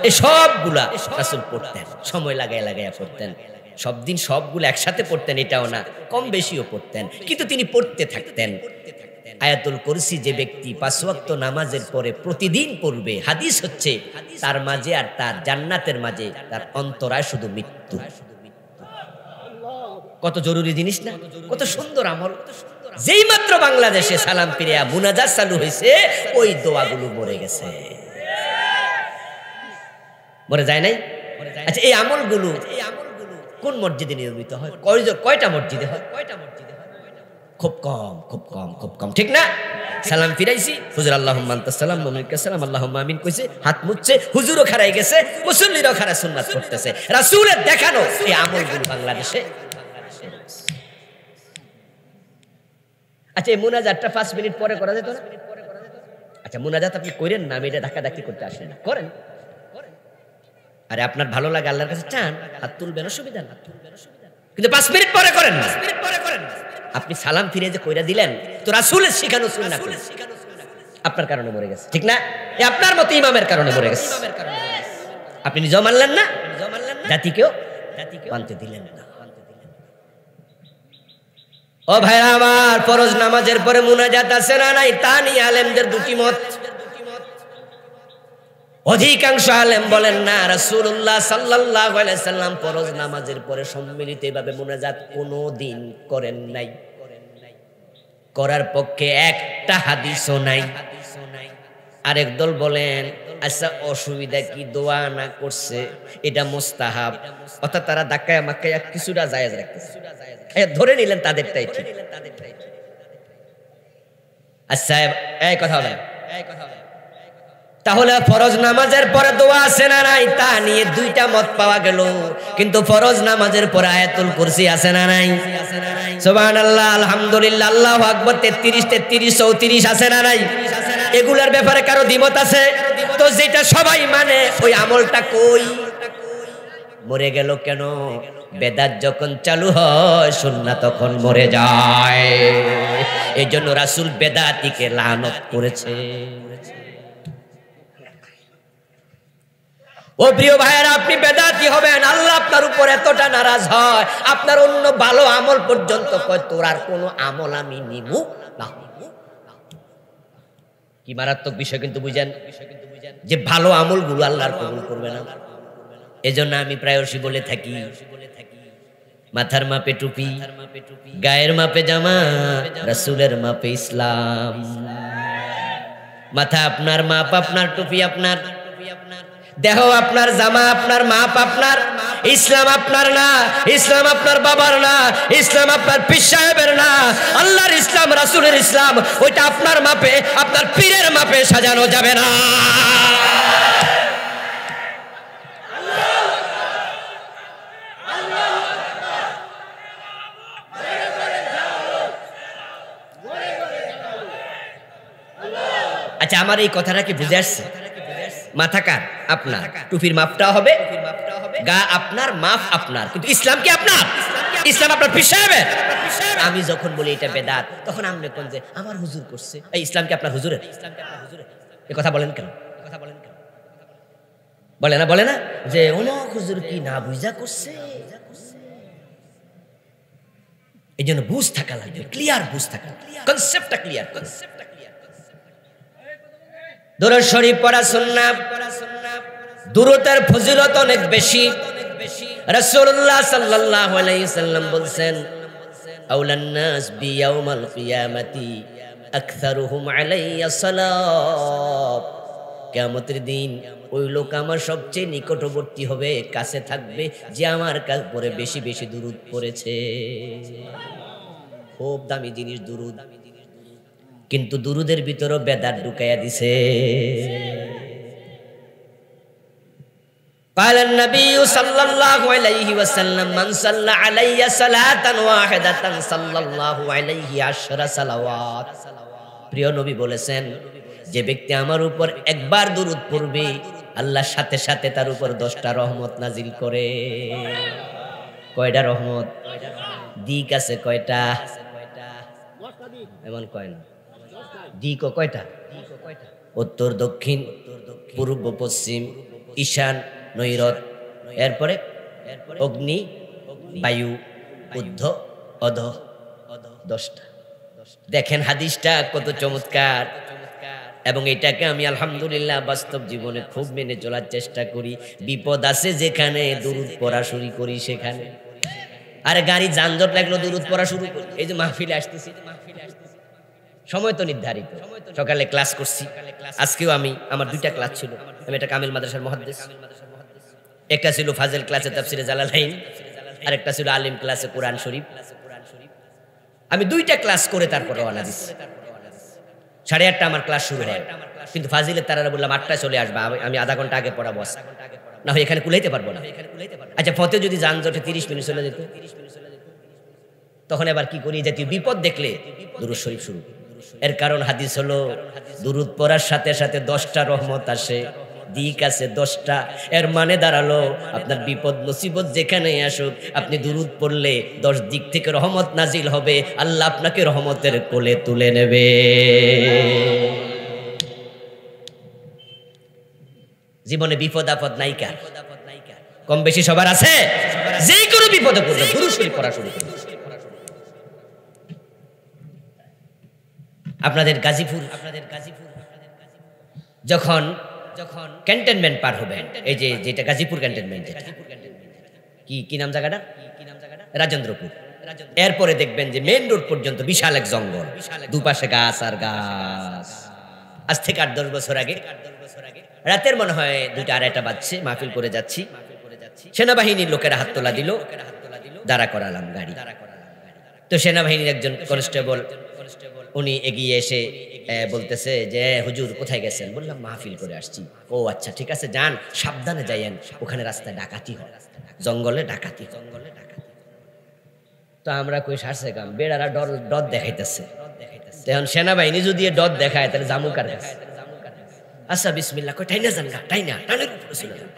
এই সবগুলা রাসূল পড়তেন, সময় লাগায় লাগায় পড়তেন। সব দিন সবগুলো একসাথে পড়তেন এটাও না, কম বেশিও পড়তেন, কিন্তু তিনি পড়তে থাকতেন। আয়াতুল কুরসি যে ব্যক্তি 5 ওয়াক্ত নামাজের পরে প্রতিদিন পড়বে, হাদিস হচ্ছে তার মাঝে আর তার জান্নাতের মাঝে তার অন্তরায় শুধু মৃত্যু। কত জরুরি জিনিস না, কত সুন্দর আমল। যেই মাত্র বাংলাদেশে সালাম ফিরিয়া মুনাজাত চালু হয়েছে, ওই দোয়াগুলো মরে গেছে, মরে যায় নাই। আচ্ছা, এই আমলগুলো কোন মসজিদে নিয়মিত হয়? কয়টা মসজিদে হয়? খুব কম, খুব কম, খুব কম, ঠিক না? সালাম ফিরাইছি, হুজুর আল্লাহুম্মা আনতাস সালাম ওয়া মিনকাস সালাম, আল্লাহুম্মা আমিন কইছে, হাত মুছছে, হুজুরও খাড়াই গেছে, মুসল্লিরাও খাড়া সুন্নাত করতেছে। রাসূলের দেখানো এই আমলগুলো বাংলাদেশে। আচ্ছা, এই মুনাজাতটা 5 মিনিট পরে করা যেত না? আচ্ছা, মুনাজাত আপনি করেন না, আমি এটা ধাক্কাধাক্কি করতে আসেন না, করেন। আরে আপনার ভালো লাগে আল্লাহর কাছে চান, হাত তুলবেন, অসুবিধা না, কিন্তু 5 মিনিট পরে করেন না। আপনি সালাম ফিরে যে কইরা দিলেন, তো রাসূলের শিখানো সুন্নাহ আপনার কারণে মরে গেছে, ঠিক না? এই আপনার মতো ইমামের কারণে মরে গেছে। আপনি নিজেও মানলেন না, জাতিকেও মানতে দিলেন না। ও ভাইরা আমার, ফরজ নামাজের পরে মুনাজাত আছে না নাই, তা নিয়ে আলেমদের দুটি মত। অধিকাংশ আলেম বলেন না, রাসূলুল্লাহ সাল্লাল্লাহু আলাইহি সাল্লাম ফরজ নামাজের পরে সম্মিলিত ভাবে মুনাজাত কোনোদিন করেন নাই, করার পক্ষে একটা হাদিসও নাই। আরেক দল বলেন আচ্ছা অসুবিধা কি, দোয়া না করছে এটা মুস্তাহাব, অর্থাৎ তারা ধাক্কায় মাক্কায় কিছুটা জায়েজ রাখতেছে, ধরে নিলেন তাদেরটাই ঠিক। আচ্ছা, এই কথা হবে, তাহলে ফরজ নামাজের পরে দোয়া আছে না নাই, তা নিয়ে দুইটা মত পাওয়া গেল। কিন্তু ফরজ নামাজের পরে আয়াতুল কুরসি আছে না নাই? সুবহানাল্লাহ, আলহামদুলিল্লাহ, আল্লাহু আকবার 33, 33, 34 আছে না নাই? এগুলার ব্যাপারে কারো দ্বিমত আছে? তো যেটা সবাই মানে ওই আমলটা কই মরে গেল কেন? বেদাত যখন চালু হয় সুন্নাহ তখন মরে যায়। এই জন্য রাসূল বেদাতিকে লানত করেছে। ও প্রিয় ভাইয়েরা, আপনি বেদাতি হবেন, আল্লাহ আপনার উপর এতটা নারাজ হয়, আপনার অন্য ভালো আমল পর্যন্ত কয় তোর আর কোনো আমল আমি নিবো না। কি মারাত্মক বিষয় কিন্তু বুঝেন, যে ভালো আমলগুলো আল্লাহর কবুল করবে না। এজন্য আমি প্রায়শই বলে থাকি, মাথার মাপে টুপি, গায়ের মাপে জামা, রাসূলের মাপে ইসলাম। মাথা আপনার মাপ, আপনার টুপি আপনার, দেহ আপনার, জামা আপনার, মাপ আপনার। ইসলাম আপনার না, ইসলাম আপনার বাবার না, ইসলাম আপনার পীর সাহেবের না। আল্লাহর ইসলাম, রাসূলের ইসলাম, ওইটা আপনার মাপে, আপনার পীরের মাপে সাজানো যাবে না। আচ্ছা, আমার এই কথাটা কি বুঝে আসছে? মাথা কার? আপনার। টুপির মাপটা হবে, গা আপনার, মাপ আপনার, কিন্তু ইসলাম কি আপনার? ইসলাম আপনার পীর সাহেবের। আমি যখন বলি এটা বেদাত, তখন আপনি কোন যে আমার হুজুর করছে, এই ইসলাম কি আপনার হুজুরের? এই কথা বলেন কেন? বলে না যে অমুক হুজুর কি না বুঝা করছে। এই জন্য বুঝ থাকা লাগবে, ক্লিয়ার বুঝ থাকা, কনসেপ্টটা ক্লিয়ার। দুরূদ শরীফ পড়া সুন্নাহ, দুরূদের ফজিলত অনেক বেশি। রাসূলুল্লাহ সাল্লাল্লাহু আলাইহি সাল্লাম বলেন, আউলান নাস বিয়াউমাল কিয়ামাতি আকসারুহুম আলাইয়া সালাত। কিয়ামতের দিন ওই লোক আমার সবচেয়ে নিকটবর্তী হবে, কাছে থাকবে, যে আমার উপরে বেশি বেশি দুরূদ পড়েছে। খুব দামি জিনিস দুরূদ, কিন্তু দুরুদের ভিতরও বেদাত ঢুকাইয়া দিছে। قال النبي صلى الله عليه وسلم من صلى علي صلاة واحدة صلى الله عليه 10 صلوات। প্রিয় নবী বলেছেন, যে ব্যক্তি আমার উপর একবার দুরূদ পড়বে, আল্লাহ সাথে সাথে তার উপর 10টা রহমত নাজিল করে। কয়টা রহমত? দিক আছে কয়টা? এমন কয় না, দিক কয়টা? উত্তর, দক্ষিণ, পূর্ব, পশ্চিম, ঈশান, নৈরত, এরপরে অগ্নি, বায়ু, ঊর্ধ্ব, অধঃ, 10টা। দেখেন হাদিসটা কত চমৎকার, এবং এটাকে আমি আলহামদুলিল্লাহ বাস্তব জীবনে খুব মেনে চলার চেষ্টা করি। বিপদ আছে যেখানে দুরূদ পড়া শুরু করি সেখানে। আরে গাড়ি যানজট লাগলো, দুরূদ পড়া শুরু করি। এই যে মাহফিলে আসতেছি, সময় তো নির্ধারিত, সকালে ক্লাস করছি। আজকেও আমার 2টা ক্লাস ছিল। আমি একটা কামিল মাদ্রাসার মুহাদ্দিস, একটা ছিল ফাজিল ক্লাসে তাফসিরে জালালাইন, আর একটা ছিল আলিম ক্লাসে কোরআন শরীফ। আমি 2টা ক্লাস করে তারপর রওনা দিচ্ছি। 8:30 আমার ক্লাস শুরু হয়, কিন্তু ফাজিলের তারারা বললাম 8টায় চলে আসবা, আমি আধা ঘন্টা আগে পড়াবো, না হয় এখানে কুলাইতে পারবো না। আচ্ছা, পথে যদি যানজটে 30 মিনিট চলে যেত, তখন এবার কি করি? জাতীয় বিপদ দেখলে দুরূদ শরীফ শুরু। এর কারণ হাদিস হলো, দুরূদ পড়ার সাথে সাথে 10টা রহমত আসে, দিক আছে 10টা। এর মানে দাঁড়ালো, আপনার বিপদ মুসিবত যেখানে আসুক, আপনি দুরূদ পড়লে 10 দিক থেকে রহমত নাজিল হবে, আল্লাহ আপনাকে রহমতের কোলে তুলে নেবে। জীবনে বিপদ আপদ নাই কার? কম বেশি সবার আছে। যে কোনো বিপদে পড়লে দুরূদ শরীফ পড়া শুরু করুন। আপনাদের গাজীপুর যখন ক্যান্টনমেন্ট পার হবেন, এই যে যেটা গাজীপুর ক্যান্টনমেন্ট, কি নাম জায়গাটা? রাজেন্দ্রপুর। এরপরে দেখবেন যে মেইন রোড পর্যন্ত বিশাল এক জঙ্গল, দুপাশে গাছ আর গাছ। আজ থেকে 8-10 বছর আগে রাতের মনে হয় 2টা-2:30 বাজছে, মাহফিল করে যাচ্ছি, সেনাবাহিনীর লোকেরা হাত তোলা দিল, দাঁড়া করালাম গাড়ি। তো সেনাবাহিনীর একজন কনস্টেবল উনি এগিয়ে এসে বলতেছে যে হুজুর কোথায় গেছেন? বললাম মাহফিল করে আসছি। ও আচ্ছা, ঠিক আছে, যান, সাবধানে যাইয়েন, ওখানে রাস্তায় ডাকাতি হয়, জঙ্গলে ডাকাতি। তো আমরা কই সারছে কাম, বেড়ারা ডর দেখাইতেছে। এখন সেনাবাহিনী যদি ডর দেখায় তাহলে জামুকার কাছে। আচ্ছা বিসমিল্লাহ কই, টাইনা যান গা, টাইনা টানের উপরে চলে যান।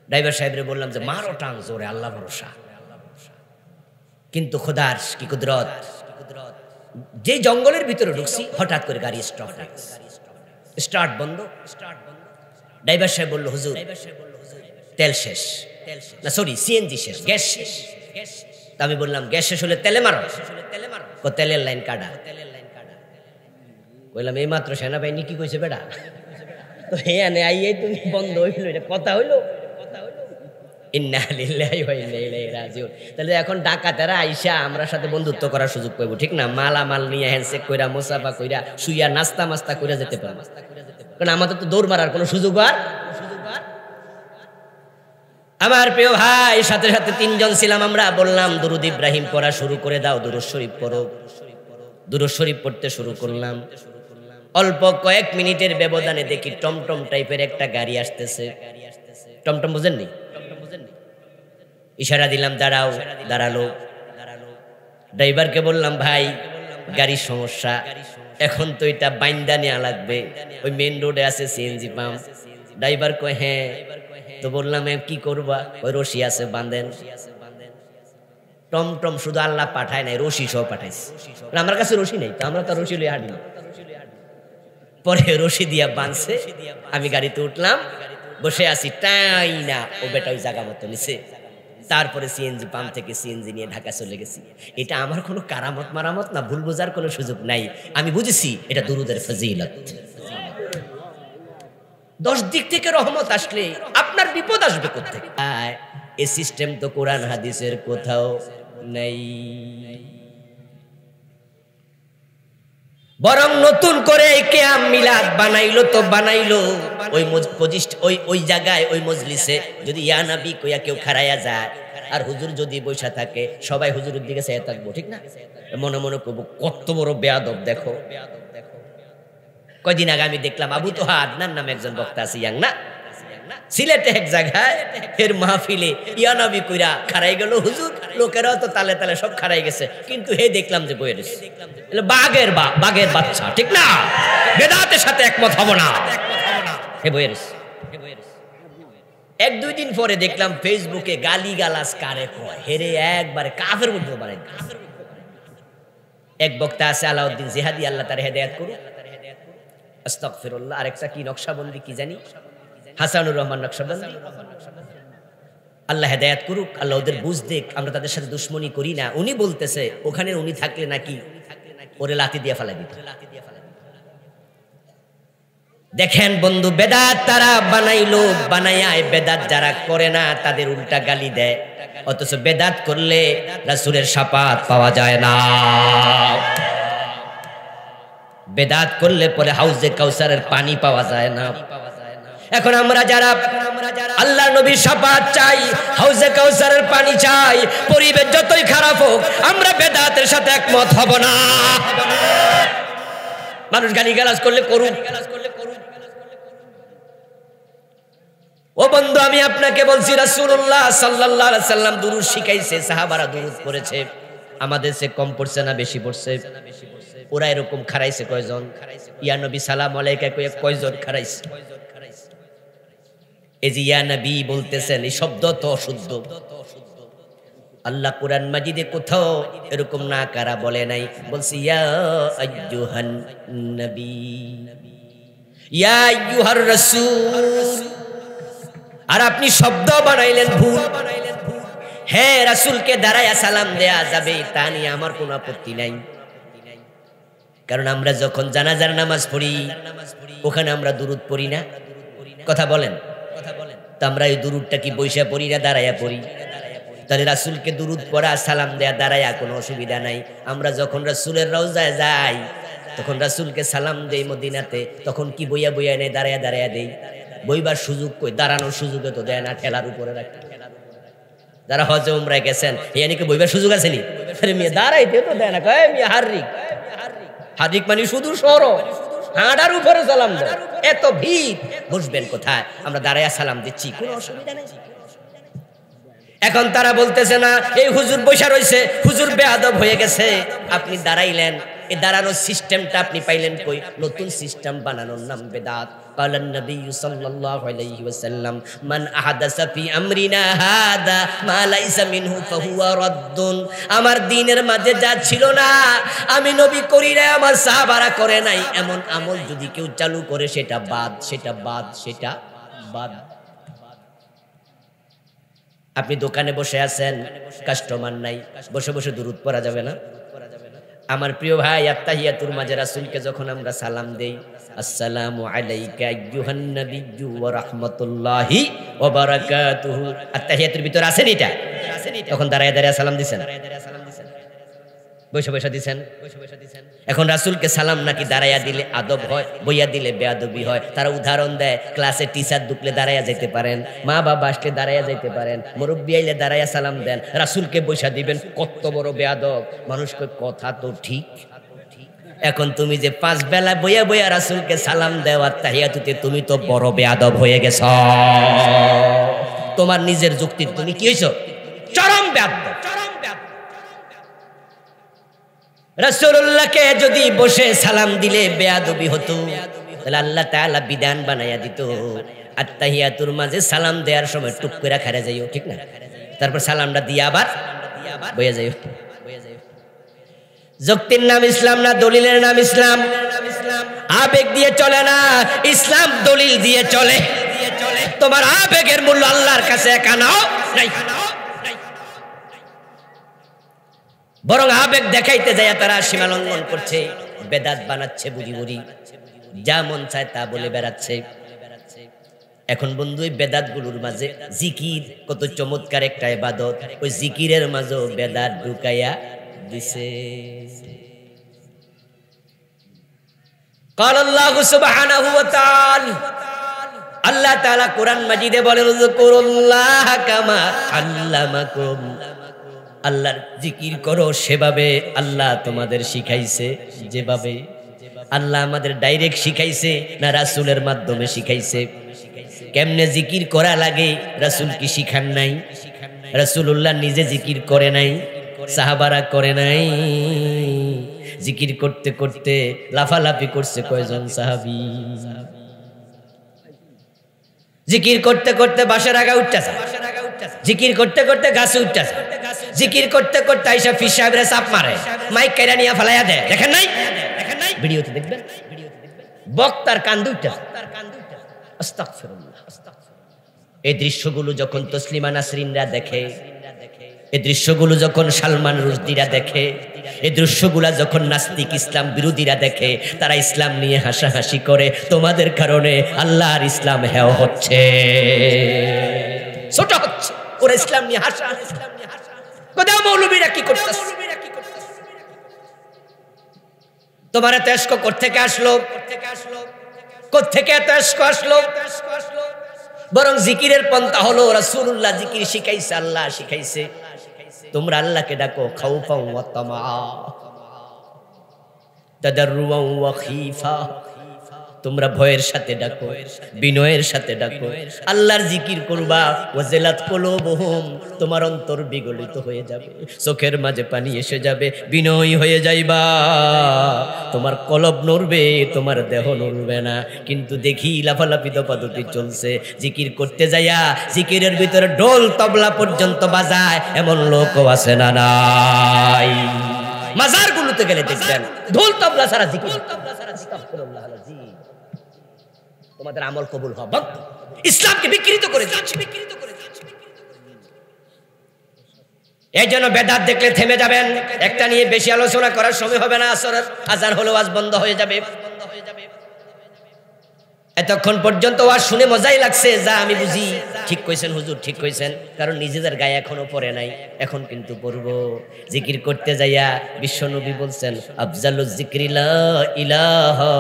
ড্রাইভার সাহেবরে বললাম যে মারো টান জোরে, আল্লাহ ভরসা। কিন্তু খোদার কি কুদরত, যে জঙ্গলের ভিতরে ঢুকছি হঠাৎ করে গাড়ি স্টার্ট বন্ধ। ড্রাইভার সাহেব বলল, হুজুর তেল শেষ, না সরি সিএনজি শেষ, গ্যাস শেষ। তা আমি বললাম, গ্যাস শেষ হলে তেলে মারো। তেলের লাইন কাটা। বললাম, এই মাত্র সেনাবাহিনী কি কইছে বেটা? তো হ্যাঁ আইয়ে তুমি বন্ধ হইল, এটা কথা হইলো? ইন্না লিল্লাহি ওয়া ইন্না ইলাইহি রাজিউন। তাহলে এখন ডাকাতেরা আইসা আমরা সাথে বন্ধুত্ব করার সুযোগ পাইব, ঠিক না? মালামাল নিয়ে হ্যান্ডশেক কইরা, মুসাফা কইরা, শুইয়া নাস্তা মাস্তা কইরা যেতে পারবো, কারণ আমাদের তো দৌড় মারার কোনো সুযোগ আর। আমার প্রিয় ভাই, সাথে সাথে তিনজন ছিলাম আমরা, বললাম দুরুদ ইব্রাহিম পড়া শুরু করে দাও, দুরুদ শরীফ পড়ো। দুরুদ শরীফ পড়তে শুরু করলাম। অল্প কয়েক মিনিটের ব্যবধানে দেখি টমটম টাইপের একটা গাড়ি আসতেছে। টমটম বুঝেননি? ইশারা দিলাম দাঁড়াও, দাঁড়ালো। ড্রাইভারকে বললাম, ভাই গাড়ির সমস্যা, এখন তো এটা বাইন্দা নেওয়া লাগবে, ওই মেন রোডে আছে সিএনজি পাম্প। ড্রাইভার কয় হ্যাঁ। তো বললাম কি করবা? ওই রশি আছে, বাঁধেন। টমটম শুধু আল্লাহ পাঠায় নাই, রশি সহ পাঠাইছে। আমার কাছে রশি নেই, তো আমরা তো রশি লইয়া হাঁটি না। পরে রশি দিয়া বাঁধছে, আমি গাড়িতে উঠলাম, বসে আছি, টাই না ও বেটা ওই জায়গা মতো নিছে। তারপরে সিএনজি পাম্প থেকে সিএনজি নিয়ে ঢাকা চলে গেছি। এটা আমার কোনো কারামত মারামত না, ভুল বোঝার কোনো সুযোগ নাই। আমি বুঝেছি এটা দুরুদের ফজিলত। 10 দিক থেকে রহমত আসলে আপনার বিপদ আসবে কোত্থেকে? এই সিস্টেম তো কোরআন হাদিসের কোথাও নাই। বরং নতুন করে কিয়াম মিলাদ বানাইলো তো বানাইলো ওই জায়গায়, ওই মজলিসে যদি ইয়া নবী কইয়া কেউ খাড়াইয়া যায়, আর হুজুর যদি বসে থাকে, সবাই হুজুরের দিকে চেয়ে থাকবো, ঠিক না? মনে মনে করবো কত বড় বেয়াদব দেখো। কয়দিন আগে আমি দেখলাম আবু তোহা আদনান নামে একজন বক্তা আছে, ইয়াং না, সিলেটে এক জায়গায় এর মাহফিলে ইয়া নবী কইরা খাড়াই গেল হুজুর, লোকেরাও তো তালে তালে সব খাড়াই গেছে, কিন্তু হে দেখলাম যে বইয়ে রয়েছে। বাঘের বাচ্চা, ঠিক না? বেদাতের সাথে একমত হব না, হে বইয়ে রয়েছে। 1-2 দিন পরে দেখলাম ফেসবুকে গালি গালাজ কারে কয়, হেরে একবারে কাফের মধ্যে বানাই। এক বক্তা আছে আলাউদ্দিন জিহাদি, আল্লাহ তার হেদায়েত করুক, আস্তাগফিরুল্লাহ। আরেকটা কি নকশবন্দি কি জানি, হাসানুর রহমান নকশবন্দি, আল্লাহ হেদায়েত করুক, আল্লাহ ওদের বুঝ দেখ, আমরা তাদের সাথে দুশ্মনী করি না। উনি বলতেছে ওখানে উনি থাকলে নাকি ওরে লাথি দিয়ে ফেলাই দিত। দেখেন বন্ধু, বেদাত তারা বানাইলো, বানাইয়া বেদাত যারা করে না তাদের উল্টা গালি দেয়, অথচ বেদাত করলে রাসূলের শাফাত পাওয়া যায় না। বেদাত করলে পরে হাউজে কাউসারের পানি পাওয়া যায় না। এখন আমরা যারা আল্লাহ নবীর শাফাত চাই, হাউজে কাউসারের পানি চাই, পরিবেশ যতই খারাপ হোক আমরা বেদাতের সাথে একমত হব না। মানুষ গালিগালাজ করলে করুক। ও বন্ধু, আমি আপনাকে বলছি, রাসূলুল্লাহ সাল্লাল্লাহু আলাইহি সাল্লাম দুরূদ শিখাইছে, সাহাবারা দুরূদ পড়েছে, আমাদের সে কম পড়ছে না বেশি পড়ছে? ওরা এরকম খারাইছে কয়জন? ইয়া নবী সালাম আলাইকা কয়ে কয়জন খারাইছে? এই যে ইয়া নবী বলতেছেন, এই শব্দ তো অশুদ্ধ। আল্লাহ কুরআন মাজিদে কোথাও এরকম না কারা বলে নাই, বলছি ইয়া আইয়ুহান নবী, ইয়া আইয়ুহার রাসূল। আর আপনি শব্দ বানাইলেন ভুল। হ্যাঁ, রাসূলকে দাঁড়ায়া সালাম দেয়া যাবে, তা নিয়ে আমার কোনো আপত্তি নাই, কারণ আমরা যখন জানাজার নামাজ পড়ি ওখানে আমরা দুরূদ পড়ি না? কথা বলেন। তো আমরা এই দুরূদটা কি বইসা পড়ি না দাঁড়ায়া পড়ি? তাহলে রাসূলকে দুরূদ পড়া, সালাম দেয়া দাঁড়ায়া কোনো অসুবিধা নাই। আমরা যখন রাসূলের রওজায় যাই তখন রাসূলকে সালাম দেই মদিনাতে, তখন কি বইয়া বইয়া নেই, দাঁড়ায়া দাঁড়ায়া দেই? বইবার সুযোগ কই? দাঁড়ানোর সুযোগে তো দেয় না, ঠেলার উপরে রাখে। যারা হজে উমরায় গেছেন, ইয়ানিকে বইবার সুযোগ আছে নি? আরে মিয়া দাঁড়াইতে তো দেয় না, কয় মিয়া হারিক মানে শুধু সরো, হাঁটার উপরে সালাম দেয়। এত ভিড়, বসবেন কোথায়? আমরা দাঁড়ায়া সালাম দিচ্ছি, কোনো অসুবিধা নেই। এখন তারা বলতেছে না, এই হুজুর বসা রইছে, হুজুর বেয়াদব হয়ে গেছে। আপনি দাঁড়াইলেন, এই দাঁড়ানোর সিস্টেমটা আপনি পাইলেন কই? নতুন সিস্টেম বানানোর নাম বেদাত। কালান নবী সাল্লাল্লাহু আলাইহি ওয়াসাল্লাম, মান আহাদাসা ফি আমরিনা হাদা মা লাইসা মিনহু ফাহুয়া রাদ্দুন। আমার দ্বীনের মাঝে যা ছিল না, আমি নবী করি না, আমার সাহাবারা করে নাই, এমন আমল যদি কেউ চালু করে সেটা বাদ, সেটা বাদ, সেটা বাদ। আপনি দোকানে বসে আছেন, কাস্টমার নাই, বসে বসে দুরূদ পড়া যাবে না? আমার প্রিয় ভাই, আত্তাহিয়াতুর মাঝে রাসূলকে যখন আমরা সালাম দেই, আসসালামু আলাইকা আইয়ুহান নাবিয়্যু ওয়া রাহমাতুল্লাহি ওয়া বারাকাতুহু, আত্তাহিয়াতুর ভিতর আছেন এটা? তখন দাঁড়ায় দাঁড়ায় সালাম দিছেন, বসে বসে দিছেন। এখন রাসূলকে সালাম নাকি দাঁড়াইয়া দিলে আদব হয়, বইয়া দিলে বেয়াদবি হয়? তারা উদাহরণ দেয়, ক্লাসে টিচার ঢুকলে দাঁড়াইয়া যাইতে পারেন, মা বাবা আসলে দাঁড়াইয়া যাইতে পারেন, মুরব্বি আইলে দাঁড়াইয়া সালাম দেন, রাসূলকে বসা দিবেন, কত বড় বেয়াদব! মানুষকে কথা তো ঠিক। এখন তুমি যে 5 বেলা বইয়া বইয়া রাসূলকে সালাম দেওয়া তাহিয়াতুতে, তুমি তো বড় বেয়াদব হয়ে গেছ। তোমার নিজের যুক্তি তুমি কি হইছো? চরম বেয়াদব। রাসূলুল্লাহকে যদি বসে সালাম দিলে বেয়াদবি হতো, তাহলে আল্লাহ তাআলা বিধান বানায়া দিত, আত্তাহিয়াতুর মাঝে সালাম দেওয়ার সময় টুক করে খাড়া যাইও, ঠিক না? তারপর সালামটা দিয়ে আবার বইয়া যাইও। যুক্তির নাম ইসলাম না, দলিলের নাম ইসলাম। আবেগ দিয়ে চলে না, ইসলাম দলিল দিয়ে চলে। তোমার আবেগের মূল্য আল্লাহর কাছে একানাও নাই, বরং আবেগ দেখাইতে যায় তারা সীমা লঙ্ঘন করছে, বেদাত বানাচ্ছে, বুড়ি বুড়ি যা মন চায় তা বলে বেড়াচ্ছে। এখন বন্ধু, এই বেদাত গুলোর মাঝে জিকির কত চমৎকার একটা ইবাদত, ওই জিকিরের মাঝেও বেদাত ঢুকাইয়া দিছে। ক্বালা আল্লাহু সুবহানাহু ওয়া তাআলা, আল্লাহ তাআলা কোরআন মাজিদে বলেন, যকুরুল্লাহ কামা আল্লামাকুম, আল্লাহর জিকির করো সেভাবে আল্লাহ তোমাদের শিখাইছে, যেভাবে। আল্লাহ আমাদের ডাইরেক্ট শিখাইছে না রাসূলের মাধ্যমে শিখাইছে? কেমনে জিকির করা লাগে রাসূল কি শিখান নাই? রাসূলুল্লাহ নিজে জিকির করে নাই, সাহাবারা করে নাই। জিকির করতে করতে লাফালাফি করছে কয়জন সাহাবী? জিকির করতে করতে বাসার আগা উঠতেছে, জিকির করতে করতে গাছে উঠতেছে, জিকির করতে করতে আইসা ফির সাহেবরে চাপ মারে, মাইক কাইরা নিয়ে ফালাইয়া দেয়। দেখেন নাই? ভিডিওতে দেখবেন, বক্তার কান্দু উঠতেছে। আস্তাগফিরুল্লাহ। এই দৃশ্যগুলো যখন তসলিমা নাসরিনরা দেখে, এই দৃশ্যগুলো যখন সালমান রুশদিরা দেখে, এই দৃশ্যগুলা যখন নাস্তিক ইসলাম বিরোধীরা দেখে, তারা ইসলাম নিয়ে হাসাহাসি করে। তোমাদের কারণে আল্লাহর ইসলাম হেয় হচ্ছে, ছোট হচ্ছে। ওরা ইসলাম নিয়ে হাসা, কোথাও মৌলবীরা কি করতেছে? তোমার এত এশক কোত্থেকে আসলো? কোত্থেকে এত এশক আসলো? বরং জিকিরের পন্থা হলো রাসূলুল্লাহ জিকির শিখাইছে, আল্লাহ শিখাইছে। তোমরা আল্লাহকে ডাকো খাউফাও ওয়া তামা, তাদাররুআ ওয়া খীফা, তোমরা ভয়ের সাথে ডাকো, বিনয়ের সাথে ডাকো। আল্লাহর জিকির করবা, ওয়াজিলাত কুলুবুহুম, তোমার অন্তর বিগলিত হয়ে যাবে, চোখের মাঝে পানি এসে যাবে, বিনয়ী হয়ে যাইবা, তোমার কলব নড়বে, তোমার দেহ নড়বে না। কিন্তু দেখি লাফালাফি দপাদপি চলছে, জিকির করতে যাইয়া জিকিরের ভিতরে ঢোল তবলা পর্যন্ত বাজায়, এমন লোকও আছে না নাই? মাজার গুলোতে গেলে দেখবেন ঢোল তবলা ছাড়া জিকির। আস্তাগফিরুল্লাহ আলাজিম। তোমাদের আমল কবুল হবে, ইসলামকে বিকৃত করে দিচ্ছে। এই জন্য বেদাত দেখলে থেমে যাবেন, একটা নিয়ে বেশি আলোচনা করার সময় হবে না। আসরের আজান হলো, ওয়াজ বন্ধ হয়ে যাবে। এতক্ষণ পর্যন্ত ওয়াজ শুনে মজাই লাগছে, যা আমি বুঝি ঠিক কইছেন হুজুর, ঠিক কইছেন, কারণ নিজেদের গায়ে এখনো পড়ে নাই, এখন কিন্তু পড়বো। জিকির করতে যাইয়া বিশ্বনবী বলছেন, আফজালুজ যিকরি লা ইলাহা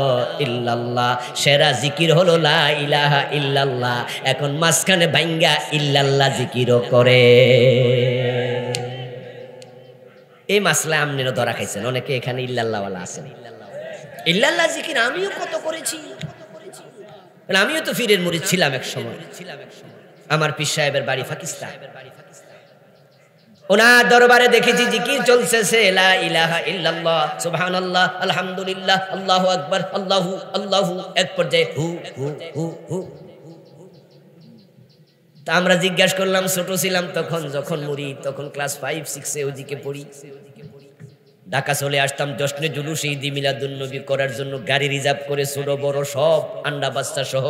ইল্লাল্লাহ, সেরা জিকির হলো লা ইলাহা ইল্লাল্লাহ। এখন মাঝখানে ভাঙ্গা ইল্লাল্লাহ জিকিরও করে। এই মাসলা আমনেরও ধরা খাইছেন, অনেকে এখানে ইল্লাল্লাহ ওয়ালা আছেন। ইল্লাল্লাহ জিকির আমিও কত করেছি, আমিও তো ফিরের মুরিদ ছিলাম এক সময়। আমার পীর সাহেবের বাড়ি পাকিস্তান, ওনার দরবারে দেখেছি জিকির চলছে, লা ইলাহা ইল্লাল্লাহ, সুবহানাল্লাহ, আলহামদুলিল্লাহ, আল্লাহু আকবার, আল্লাহু আল্লাহু, এক পর্যায়ে হু হু হু হু। তা আমরা জিজ্ঞাসা করলাম, ছোট ছিলাম তখন, যখন মুরিদ, তখন ক্লাস 5-6 ওদিকে পড়ি। ঢাকা চলে আসতাম জশ্নে জুলুস ঈদ মিলাদুন নবী করার জন্য, গাড়ি রিজার্ভ করে ছোট বড় সব, আন্ডা বাচ্চা সহ।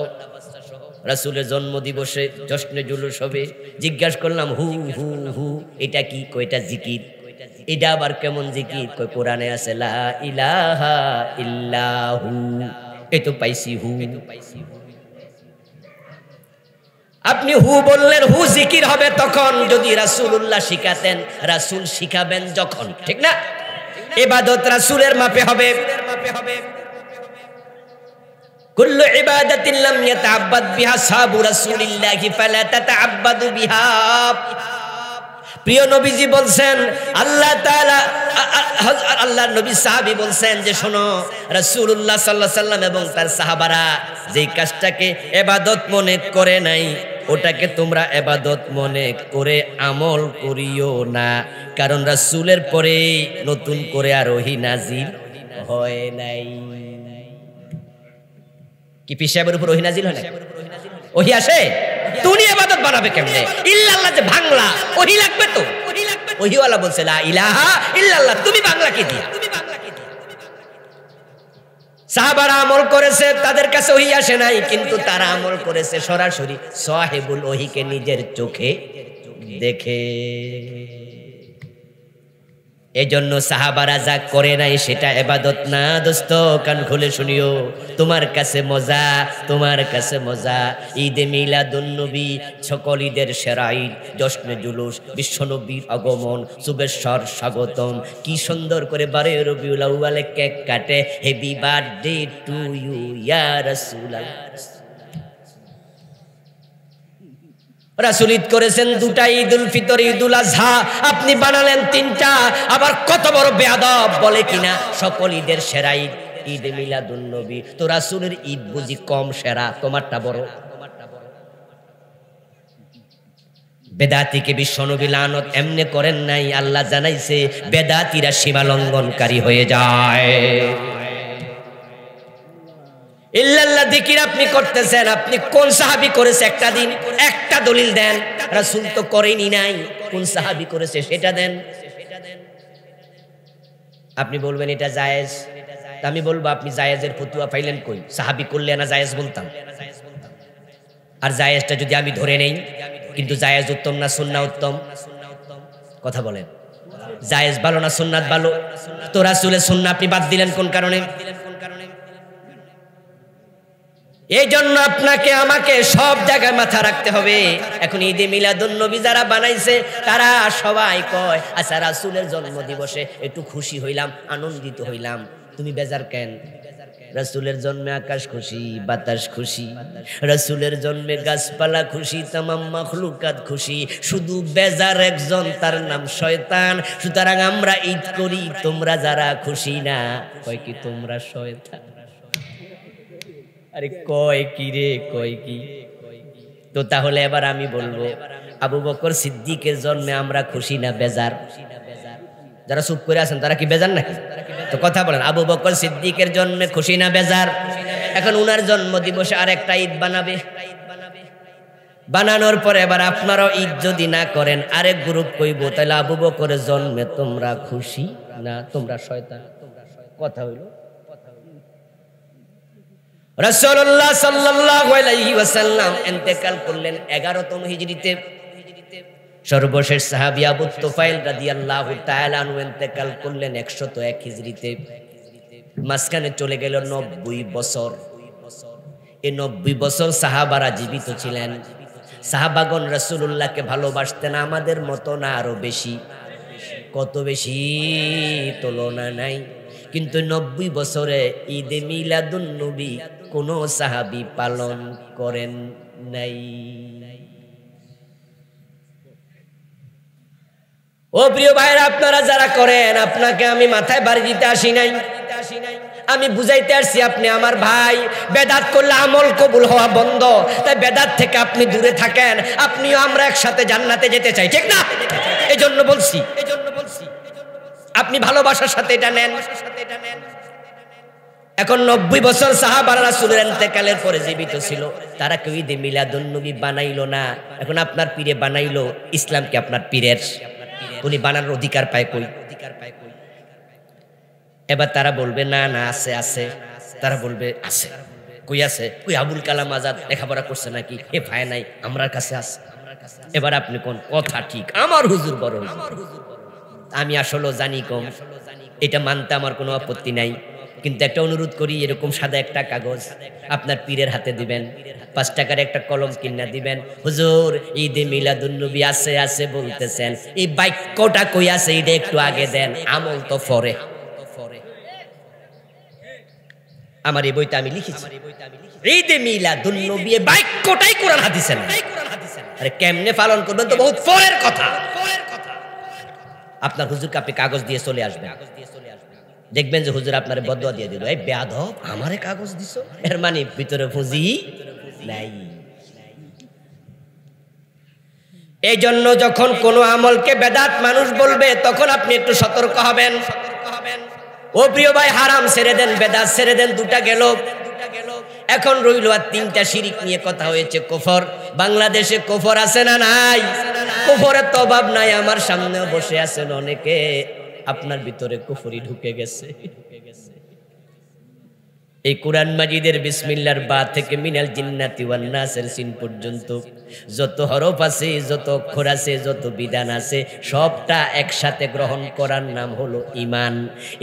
রাসূলের জন্ম দিবসে জশ্নে জুলুস হবে, জিজ্ঞাসা করলাম হু হু হু এটা কি? কয়টা জিকির। এটা আবার কেমন জিকির? কয় কোরআনে আছে লা ইলাহা ইল্লাহু, এই তো পাইছি হু। আপনি হু বললেন, হু জিকির হবে তখন যদি রাসূলুল্লাহ শিখাতেন, রাসূল শিখাবেন যখন, ঠিক না? ইবাদত রাসূলের মাপে হবে। কুল্লু ইবাদাতিন লাম ইয়াতাআব্বাদ বিহা সাহাবু রাসূলিল্লাহি ফালা তাতাআব্বাদু বিহা। প্রিয় নবীজি বলছেন, আল্লাহ তাআলা আল্লাহর নবী সাহাবী বলছেন যে শোনো, রাসূলুল্লাহ সাল্লাল্লাহু আলাইহি সাল্লাম এবং তার সাহাবারা যেই কাজটাকে ইবাদত মনে করে নাই, ওটাকে তোমরা ইবাদত মনে করে আমল করিও না, কারণ রাসূলের পরে নতুন করে আর ওহী নাজিল হয় নাই। কি পীর সাহেবের উপর ওহী নাজিল হয় না? ওহী আসে, তুমি ইবাদত বানাবে কেমনে? ইল্লাল্লাহ যে বাংলা, ওহী লাগবে তো। ওহীওয়ালা বলছে লা ইলাহা ইল্লাল্লাহ, তুমি বাংলা কি দিয়া? সাহাবারা আমল করেছে, তাদের কাছে ওহী আসে নাই, কিন্তু তারা আমল করেছে সরাসরি সাহেবুল ওহীকে নিজের চোখে দেখে। এজন্য সাহাবারা যা করে নাই সেটা ইবাদত না। দোস্ত কান খুলে শুনিও, তোমার কাছে মজা, তোমার কাছে মজা। ঈদে মিলাদুন্নবী সকল ঈদের সেরা ঈদ, জশ্নে জুলুস, বিশ্বনবীর আগমন, শুভেচ্ছার স্বাগতম, কি সুন্দর করে 12 রবিউল আউয়ালে কেক কাটে, হ্যাপি বার্থডে টু ইউ ইয়া রাসূলুল্লাহ। রাসূল ঈদ করেছেন দুটা, ঈদুল ফিতর, ঈদুল আজহা, আপনি বানালেন তিনটা। আবার কত বড় বেয়াদব বলে কিনা সকল ঈদের সেরা ঈদ ঈদে মিলাদুন নবী। তো রাসূলের ঈদ বুঝি কম সেরা, তোমারটা বড়? বেদাতিকে বিশ্বনবী লানত এমনি করেন নাই, আল্লাহ জানাইছে বেদাতিরা সীমা লঙ্ঘনকারী হয়ে যায়। ইল্লাল্লাহ যিকির আপনি করতেছেন, আপনি কোন সাহাবী করেছে? একটা দিন একটা দলিল দেন। রাসূল তো করেনি নাই, কোন সাহাবী করেছে সেটা দেন। আপনি বলবেন এটা জায়েজ, আমি বলবো আপনি জায়েজের ফতোয়া পাইলেন কই? সাহাবী করলে না জায়েজ বলতাম। আর জায়েজটা যদি আমি ধরে নেই, কিন্তু জায়েজ উত্তম না সুন্নাহ উত্তম? কথা বলেন, জায়েজ ভালো না সুন্নাত ভালো? তো রাসূলের সুন্নাহ আপনি বাদ দিলেন কোন কারণে? এই জন্য আপনাকে আমাকে সব জায়গায় মাথা রাখতে হবে। এখন ঈদে মিলাদুন নবী যারা বানাইছে তারা সবাই কয় আচ্ছা রাসূলের জন্ম দিবসে একটু খুশি হইলাম, আনন্দিত হইলাম। তুমি বেজার কেন? রাসূলের জন্মে আকাশ খুশি, বাতাস খুশি, রাসূলের জন্মে গাছপালা খুশি, তামাম মাখলুকাত খুশি, শুধু বেজার একজন, তার নাম শয়তান। সুতরাং আমরা ঈদ করি, তোমরা যারা খুশি না, কয় কি তোমরা শয়তান। আরে কয় কি রে, কয় কি? তো তাহলে এবার আমি বলবো, আবু বকর সিদ্দিকের জন্মে আমরা খুশি না বেজার? যারা চুপ করে আছেন তারা কি বেজার নাকি? তো কথা বলেন, আবু বকর সিদ্দিকের জন্মে খুশি না বেজার? এখন উনার জন্ম দিবসে আরেকটা ঈদ বানাবে, বানানোর পরে এবার আপনারাও ঈদ যদি না করেন, আরেক গ্রুপ কইব তাহলে আবু বকরের জন্মে তোমরা খুশি না, তোমরা শয়তান। কথা হইল। রাসূলুল্লাহ সাল্লাল্লাহু আলাইহি ওয়াসাল্লাম ইন্তেকাল করলেন 11তম হিজরিতে। সর্বশেষ সাহাবী আবু তুফাইল রাদিয়াল্লাহু তাআলা আনহু ইন্তেকাল করলেন 101 হিজরিতে। মাঝখানে চলে গেল 90 বছর। এই 90 বছর সাহাবারা জীবিত ছিলেন। সাহাবাগণ রাসূলুল্লাহকে ভালোবাসতেন আমাদের মতো না, আরো বেশি। কত বেশি? তুলনা নাই। কিন্তু 90 বছরে ঈদে মিলাদুন নবী কোন সাহাবী পালন করেন নাই। ও প্রিয় ভাইরা, আপনারা যারা করেন, আপনাকে আমি মাথায় বাড়ি দিতে আসি নাই, আমি বুঝাইতে আসছি আপনি আমার ভাই। বেদাত করলে আমল কবুল হওয়া বন্ধ, তাই বেদাত থেকে আপনি দূরে থাকেন। আপনিও আমরা একসাথে জান্নাতে যেতে চাই, ঠিক না? এজন্য বলছি আপনি ভালোবাসার সাথে এটা নেন। এখন 90 বছর সাহাবারা রাসূলের ইন্তেকালের পরে জীবিত ছিল, তারা কেউ ঈদে মিলাদুন নবী বানাইলো না। এখন আপনার পীরে বানাইলো, ইসলাম কি আপনার পীরের? উনি বানানোর অধিকার পায় কই? এবার তারা বলবে না না আছে আছে, তারা বলবে আছে। কই আছে? কই আবুল কালাম আজাদ লেখাপড়া করছে নাকি? এ ভাই নাই, আমরার কাছে আছে। এবার আপনি কোন কথা ঠিক, আমার হুজুর বড় হুজুর। আমি আসলে জানি কম, এটা মানতে আমার কোনো আপত্তি নাই, কিন্তু একটা অনুরোধ করি, এরকম সাদা একটা কাগজ আপনার পীরের হাতে দিবেন, 5 টাকার একটা কলম কিনা দিবেন। হুজুর ঈদে মিলাদুন্নবী আছে আছে বলতেছেন, এই বাক্যটা কই আছে এটা একটু আগে দেন, আমল তো পরে। আমার এই বইটা আমি লিখেছি, ঈদে মিলাদুন্নবী এই বাক্যটাই কোরআন হাদিসে নাই। আরে কেমনে পালন করবেন তো বহুত পরের কথা। আপনার হুজুরকে আপনি কাগজ দিয়ে চলে আসবেন, দেখবেন যে হুজুর আপনার বদুয়া দিয়ে দিল, এই বেয়াদব আমারে কাগজ দিছো, এর মানে ভিতরে পুঁজি নাই। এই জন্য যখন কোনো আমলকে বেদাত মানুষ বলবে তখন আপনি একটু সতর্ক হবেন। ও প্রিয় ভাই, হারাম ছেড়ে দেন, বেদাত ছেড়ে দেন, দুটা গেল। এখন রইল আর 3টা শিরিক নিয়ে কথা হয়েছে। কুফর, বাংলাদেশে কুফর আছে না নাই? কুফরের তো অভাব নাই, আমার সামনেও বসে আছেন অনেকে, আপনার ভিতরে কুফরি ঢুকে গেছে। এই কোরআন মাজিদের বিসমিল্লাহর বা থেকে মিনাল জিন্নাতি ওয়ান নাসের সিন পর্যন্ত যত হরফ আছে, যত অক্ষর আছে, যত বিধান আছে, সবটা একসাথে গ্রহণ করার নাম হলো ঈমান।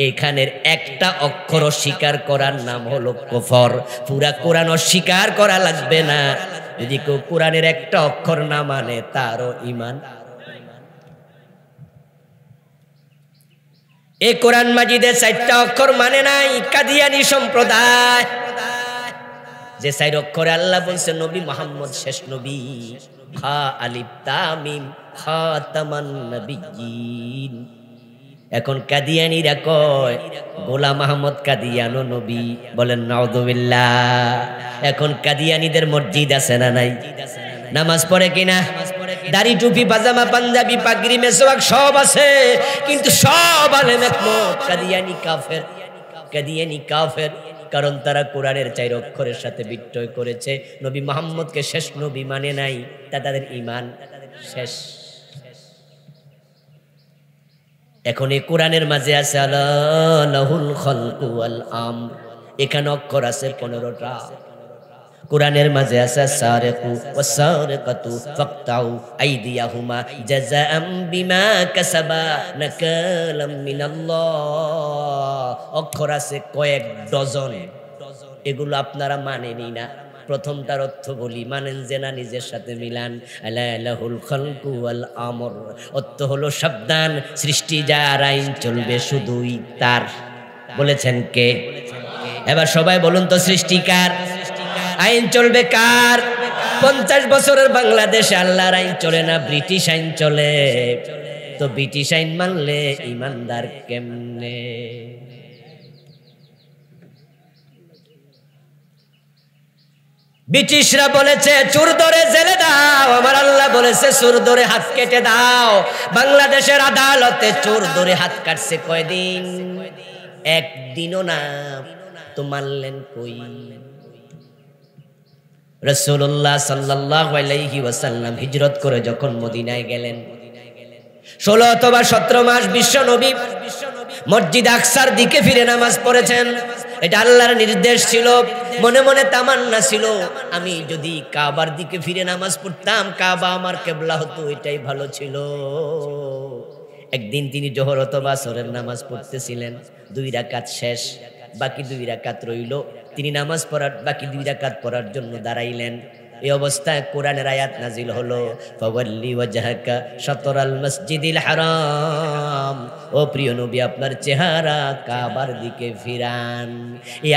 এখানের একটা অক্ষর অস্বীকার করার নাম হলো কুফর। পুরা কোরআন অস্বীকার করা লাগবে না, যদি কেউ কোরআনের একটা অক্ষর না মানে তারও ঈমান। এই কোরআন মাজিদে 4টা অক্ষর মানে নাই কাদিয়ানী সম্প্রদায়, যে 4 অক্ষরে আল্লাহ বলছে নবী মুহাম্মদ শেষ নবী, হা আলিফ তা মিম খাতামান নবিয়্যিন। এখন কাদিয়ানীরা কয় গোলাম আহমদ কাদিয়ানো নবী, বলেন নাউযুবিল্লাহ। এখন কাদিয়ানীদের মসজিদ আছে না নাই? নামাজ পড়ে কিনা? দাড়ি টুপি পাজামা পাঞ্জাবি পাগড়ি মেসওয়াক সব আছে, কিন্তু সব আলেম একমত কাদিয়ানী কাফের, কাদিয়ানী কাফের। কারণ তারা কোরআনের 4 অক্ষরের সাথে বিট্টয় করেছে, নবী মুহাম্মদকে শেষ নবী মানে নাই, তাদের ঈমান শেষ। এখন এই কোরআনের মাঝে আছে লাহুল খালকু ওয়াল আমর, এখানে অক্ষর আছে 15টা। কোরআনের মাঝে আছে সারিকু ওয়াসারিকাতু ফাকতাউ আইদিয়াহুমা জাযাআম বিমা কাসাবা নাকালাম মিনাল্লাহ। অক্ষর আছে কয়েক ডজন, এগুলো আপনারা মানেনই না। প্রথমটার অর্থ বলি, মানেন যে না নিজের সাথে মিলান। লাহুল খালকু ওয়াল আমর অর্থ হলো সাবধান, সৃষ্টি যার, আইন চলবে শুধুই তার। বলেছেন কে? এবার সবাই বলুন তো, সৃষ্টিকার, আইন চলবে কার? 50 বছরের বাংলাদেশে আল্লাহর আইন চলে না, ব্রিটিশ আইন চলে। তো ব্রিটিশ আইন মানলে ইমানদার কেমনে? ব্রিটিশরা বলেছে চোর ধরে জেলে দাও, আমার আল্লাহ বলেছে চোর ধরে হাত কেটে দাও। বাংলাদেশের আদালতে চোর ধরে হাত কাটছে কয়দিন? একদিনও না। তো মানলেন কই? রাসূলুল্লাহ সাল্লাল্লাহু আলাইহি ওয়াসাল্লাম হিজরত করে যখন মদিনায় গেলেন, 16 অথবা 17 মাস বিশ্ব নবী মসজিদ আকসার দিকে ফিরে নামাজ পড়েছেন। এটা আল্লাহর নির্দেশ ছিল। মনে মনে তামান্না ছিল, আমি যদি কাবার দিকে ফিরে নামাজ পড়তাম, কাবা আমার কিবলা হতো, এটাই ভালো ছিল। একদিন তিনি জোহর অথবা আসরের নামাজ পড়তেছিলেন, 2 রাকাত শেষ, বাকি 2 রাকাত রইল। তিনি নামাজ পড়ার বাকি 2 রাকাত পড়ার জন্য দাঁড়াইলেন। এই অবস্থায় কোরআনের আয়াত নাজিল হলো, ফাওয়াল্লি ওয়াজহাকা শাতরাল মসজিদিল হারাম। ও প্রিয় নবী, আপনার চেহারা কাবার দিকে ফিরান। এই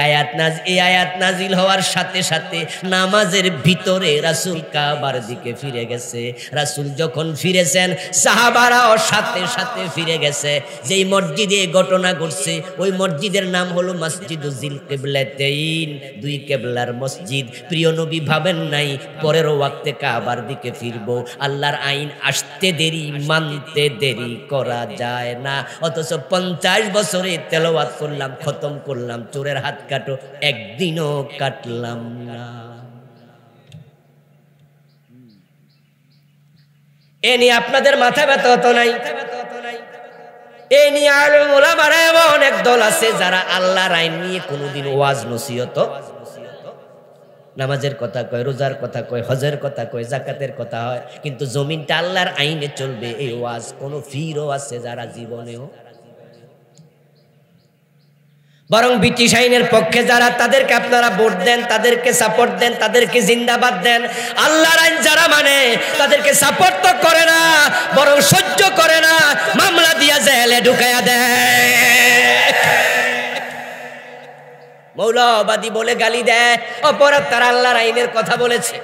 আয়াত নাজিল হওয়ার সাথে সাথে নামাজের ভিতরে রাসূল কাবার দিকে ফিরে গেছে। রাসূল যখন ফিরেছেন, সাহাবারাও সাথে সাথে ফিরে গেছে। যেই মসজিদে ঘটনা ঘটছে ওই মসজিদের নাম হলো মসজিদুল জিল কিবলাতাইন, 2 কিবলার মসজিদ। প্রিয় নবী ভাবেন নাই পরের ওয়াক্তে কাবার দিকে ফিরবো। আল্লাহর আইন আসতে দেরি, মানতে দেরি করা যায় না। অথচ 50 বছরে তেলাওয়াত করলাম, খতম করলাম, চোরের হাত কাটো, একদিনও কাটলাম না। এ নিয়ে আপনাদের মাথা ব্যথা হতো নাই? এ নিয়ে আলেম ওলামারা এমন এক দল আছে যারা আল্লাহর আইন নিয়ে কোনোদিন ওয়াজ নসিহত নামাজের কথা কয়, রোজার কথা কয়, হজের কথা কয়, জাকাতের কথা হয়, কিন্তু জমিনটা আল্লাহর আইনে চলবে এই ওয়াজ কোন ফিরও আছে যারা জীবনেও। বরং ব্রিটিশ আইনের পক্ষে যারা, তাদেরকে আপনারা ভোট দেন, তাদেরকে সাপোর্ট দেন, তাদেরকে জিন্দাবাদ দেন। আল্লাহর আইন যারা মানে তাদেরকে সাপোর্ট তো করে না, বরং সহ্য করে না, মামলা দিয়া জেলে ঢুকাইয়া দেয়। মৌলবাদী বলে গালি দেয়, অপরাধ তারা আল্লাহর আইনের কথা বলেছে।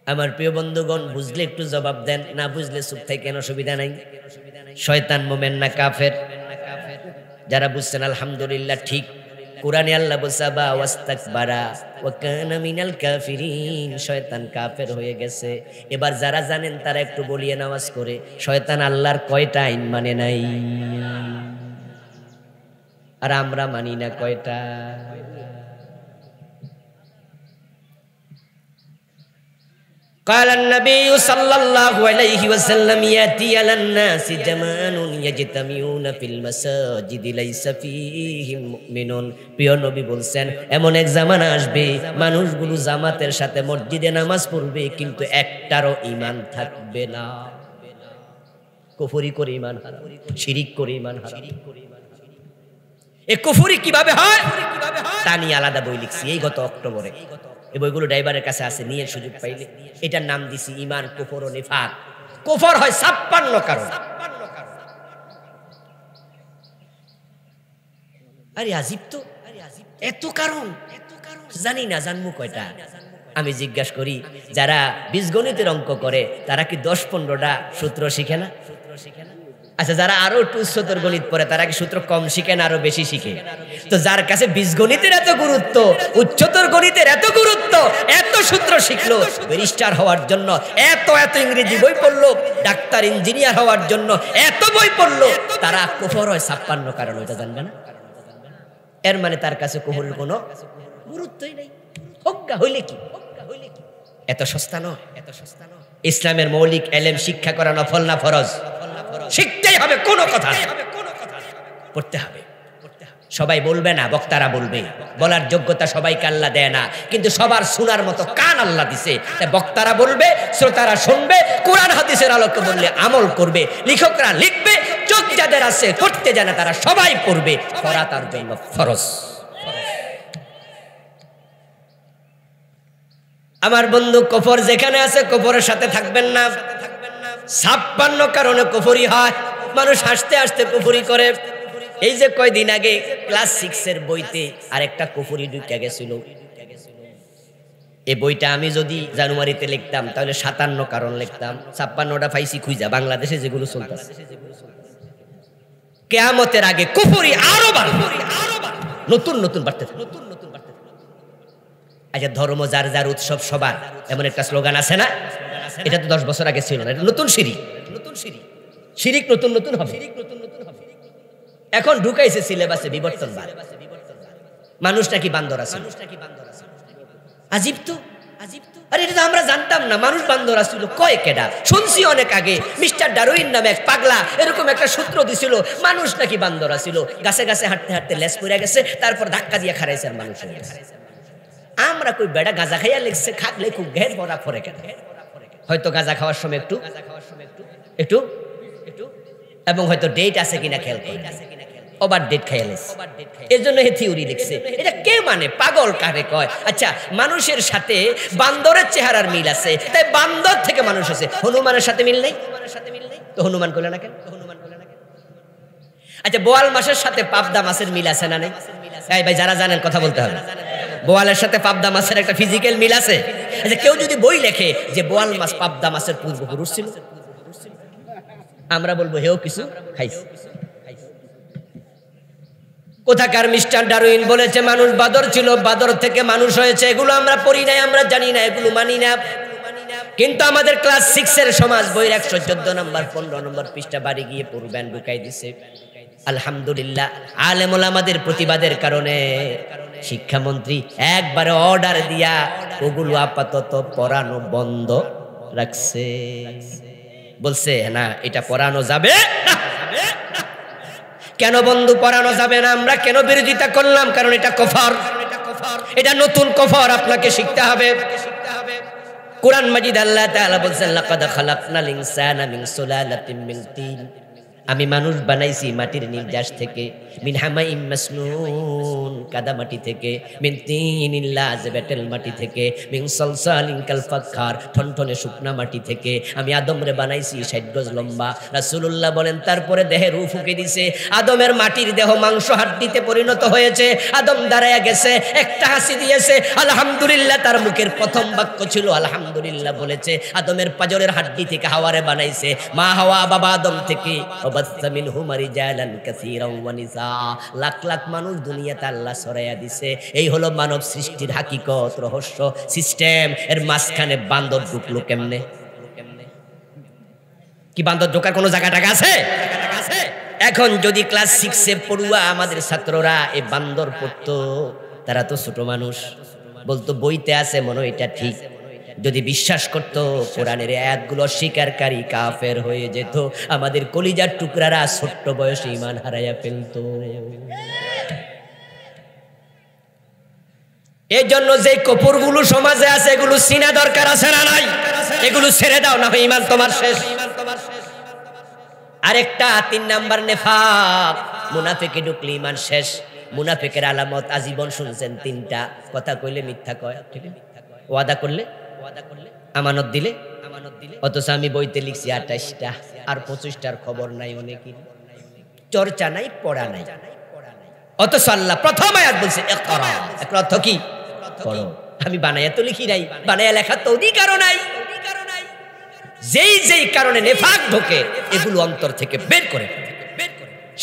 আমার প্রিয় বন্ধুগণ, বুঝলে একটু জবাব দেন, না বুঝলে চুপ থাকেন, অসুবিধা নাই। শয়তান মোমেন না কাফের? যারা বুঝছেন আলহামদুলিল্লাহ। ঠিক, কুরআনে আল্লাহ বলছে বা ওয়াস্তাকবারা ওয়া কানা মিনাল কাফিরিন, শয়তান কাফের হয়ে গেছে। এবার যারা জানেন তারা একটু বলিয়ে নামাজ করে, শয়তান আল্লাহর কয়টা আইন মানে নাই? আর আমরা মানি না কয়টা? قال النبي صلى الله عليه وسلم يأتي على الناس زمان يجتمعون في المساجد ليس فيهم مؤمنون। প্রিয় নবী বলছেন এমন এক জামানা আসবে মানুষগুলো জামাতের সাথে মসজিদে নামাজ পড়বে কিন্তু একটারও ঈমান থাকবে না। কুফরি করে ঈমান হারাম, শিরিক করে ঈমান হারাম। এই কুফরি কিভাবে হয় তা নিয়ে আলাদা বই লিখছি এই গত অক্টোবরে। এই বইগুলো ড্রাইভারের কাছে আছে, নিয়ে সুযোগ পাইলে। এটার নাম দিছি ঈমান, কুফর ও নিফাক। কুফর হয় 56 কারণ। আরে আজিব তো, এত কারণ জানি না, জানবো কয়টা? আমি জিজ্ঞাসা করি, যারা বীজগণিতের অঙ্ক করে তারা কি 10-15টা সূত্র শিখে না? আচ্ছা, যারা আরো একটু উচ্চতর গণিত পড়ে তারা কি সূত্র কম শিখে না আরো বেশি শিখে? তো যার কাছে বীজগণিতের এত গুরুত্ব, উচ্চতর গণিতের এত গুরুত্ব, এত সূত্র শিখলো, ব্যারিস্টার হওয়ার জন্য এত এত ইংরেজি বই পড়লো, ডাক্তার ইঞ্জিনিয়ার হওয়ার জন্য এত বই পড়লো, তারা কুফর হয় 56 কারণ। ওইটা জানবে না? এর মানে তার কাছে কুফরের কোনো গুরুত্বই নেই। হজ্ঞা হইলে কি? এত সস্তা নয়, এত সস্তা নয়। ইসলামের মৌলিক এলেম শিক্ষা করা নফল না ফরজ? শিখতেই হবে, কোনো কথা পড়তে হবে। সবাই বলবে না, বক্তারা বলবে। বলার যোগ্যতা সবাইকে আল্লাহ দেয় না, কিন্তু সবার শোনার মতো কান আল্লাহ দিছে। তাই বক্তারা বলবে, শ্রোতারা শুনবে, কোরআন হাদিসের আলোকে বললে আমল করবে, লেখকরা লিখবে, চোখ যাদের আছে পড়তে জানে তারা সবাই পড়বে। পড়া তার জন্য ফরজ। আমার বন্ধু, কুফর যেখানে আছে কুফরের সাথে থাকবেন না। 56 কারণে কুফরি হয়। মানুষ হাসতে হাসতে কুফরি করে। এই যে কয়দিন আগে ক্লাস 6 এর বইতে আরেকটা কুফরি ঢুকে গেছিল। এই বইটা আমি যদি জানুয়ারিতে লিখতাম তাহলে 57 কারণ লিখতাম। 56টা পাইছি খুঁজা, বাংলাদেশে যেগুলো চলতেছে। কিয়ামতের আগে কুফরি আরো বাড়বে, নতুন নতুন বাড়তে থাকে। আচ্ছা, ধর্ম যার যার উৎসব সবার, এমন একটা স্লোগান আছে না? এটা তো 10 বছর আগে ছিল না। এটা নতুন শিরিক, শিরিক নতুন নতুন হবে। এখন ঢুকাইছে সিলেবাসে বিবর্তনবাদ। মানুষ নাকি বান্দর আছে। আজিব তো, আজিব তো। আরে এটা তো আমরা জানতাম না, মানুষ বান্দর আছিল। কয় কেডা? শুনছি অনেক আগে, মিস্টার ডারউইন নামে এক পাগলা এরকম একটা সূত্র দিছিল, মানুষ নাকি বান্দর আছিল। গাছে গাছে হাঁটতে হাঁটতে লেজ পড়ে গেছে, তারপর ধাক্কা দিয়ে খারাইছে আর মানুষ হয়ে গেছে। আমরা কই বেড়া গাঁজা খাইয়া লিখছে, খাকলে খুব ঘের ভরা ফরে কেন? হয়তো গাঁজা খাওয়ার সময় একটু একটু একটু এবং হয়তো ডেট আছে কিনা খেয়াল করে, ওভার ডেট খাইয়া লিখছে। এর জন্য এই থিওরি লিখছে। এটা কে মানে? পাগল কারে কয়? আচ্ছা, মানুষের সাথে বান্দরের চেহারার মিল আছে, তাই বান্দর থেকে মানুষ হয়েছে। হনুমানের সাথে মিল নেই, তো হনুমান করলে না কেন? আচ্ছা, বোয়াল মাছের সাথে পাবদা মাছের মিল আছে না? নেই? ভাই যারা জানেন কথা বলতে হবে। বোয়ালের সাথে পাবদা মাছের একটা ফিজিক্যাল মিল আছে। আচ্ছা, কেউ যদি বই লেখে যে বোয়াল মাছ পাবদা মাছের পূর্বপুরুষ ছিল, আমরা বলবো হেও কিছু খাইছে। কোথাকার মিস্টার ডারউইন বলেছে মানুষ বাদর ছিল, বাদর থেকে মানুষ হয়েছে। এগুলো আমরা পড়ি নাই, আমরা জানি না, এগুলো মানি না। কিন্তু আমাদের ক্লাস 6 এর সমাজ বইয়ের 114 নম্বর 15 নম্বর পৃষ্ঠা বাড়ি গিয়ে পড়বেন, ঢুকাই দিছে। আলহামদুলিল্লাহ, আলেম ওলামাদের প্রতিবাদের কারণে শিক্ষামন্ত্রী একবারে অর্ডার দিয়া ওগুলো আপাতত পড়ানো বন্ধ রাখছে। বলছে না, এটা পড়ানো যাবে না। কেন বন্ধু পড়ানো যাবে না? আমরা কেন বিরোধিতা করলাম? কারণ এটা কুফর। এটা নতুন কফর, আপনাকে শিখতে হবে। কুরআন মাজিদ আল্লাহ তাআলা বলেন লাকাদ খালাকনাল ইনসানা মিন সুলালাতিন মিন তিন, আমি মানুষ বানাইছি মাটির নির্যাস থেকে, মিন হামাইম মাসনুন কাদা মাটি থেকে, মিন তিনিল লাযবাতিল মাটি থেকে, মিন সালসালিন কাল ফাখার ঠনঠনে শুকনা মাটি থেকে আমি আদমরে বানাইছি 60 গজ লম্বা। রাসূলুল্লাহ বলেন তারপরে দেহে রূহ ফুঁকে দিছে, আদমের মাটির দেহ মাংস হাড্ডিতে পরিণত হয়েছে। আদম দাঁড়ায়া গেছে, একটা হাসি দিয়েছে আলহামদুলিল্লাহ, তার মুখের প্রথম বাক্য ছিল আলহামদুলিল্লাহ বলেছে। আদমের পাজরের হাড্ডি থেকে হাওয়ারে বানাইছে, মা হাওয়া বাবা আদম থেকে। লাখ লাখ মানুষ দুনিয়াতে আল্লাহ ছড়াইয়া দিছে। এই হলো মানব সৃষ্টির হাকিকত, রহস্য, সিস্টেম। এর মাঝখানে বান্দর ঢুকলো কেমনে? কি বান্দর ঢোকার কোনো জায়গা টাকা আছে? এখন যদি ক্লাস 6-এ পড়ুয়া আমাদের ছাত্ররা এই বান্দর পড়তো, তারা তো ছোট মানুষ, বলতো বইতে আছে মনে হয় এটা ঠিক। যদি বিশ্বাস করত কোরআনের আয়াতগুলো অস্বীকারী কাফের হয়ে যেত। আমাদের কলিজার টুকরারা ছোট্ট বয়সে ঈমান হারাইয়া ফেলতো। এই জন্য যে কপুরগুলো সমাজে আছে এগুলো চিনা দরকার আছে না নাই? এগুলো ছেড়ে দাও, না হয় ঈমান তোমার শেষ। আরেকটা 3 নাম্বার নেফাক, মুনাফিকে ঢুকলে ঈমান শেষ। মুনাফিকের আলামত আজীবন শুনছেন 3টা, কথা কইলে মিথ্যা কয়, ওয়াদা করলে আমানত দিলে, অথচ আমি বইতে লিখছি 28টা, আর 25টার খবর নাই, অনেকের চর্চা নাই, পড়া নাই। অথচ আল্লাহ প্রথম আয়াত বলছে ইকরা, এর অর্থ কি? পড়ো। আমি বানায়া তো লিখি নাই, বানায়া লেখার তো অধিকারও নাই। যেই যেই কারণে নেফাক ঢোকে এগুলো অন্তর থেকে বের করে ফেলো,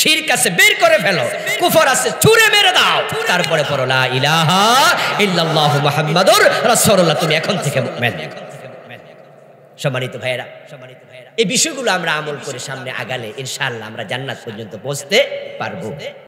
শিরক আছে বের করে ফেলো, কুফর আছে ছুঁড়ে মেরে দাও, তারপরে পড়ো লা ইলাহা ইল্লাল্লাহু মুহাম্মাদুর রাসূলুল্লাহ, তুমি এখন থেকে মুমিন। সম্মানিত ভাইয়েরা, এই বিষয়গুলো আমরা আমল করে সামনে আগালে ইনশাআল্লাহ আমরা জান্নাত পর্যন্ত পৌঁছতে পারবো।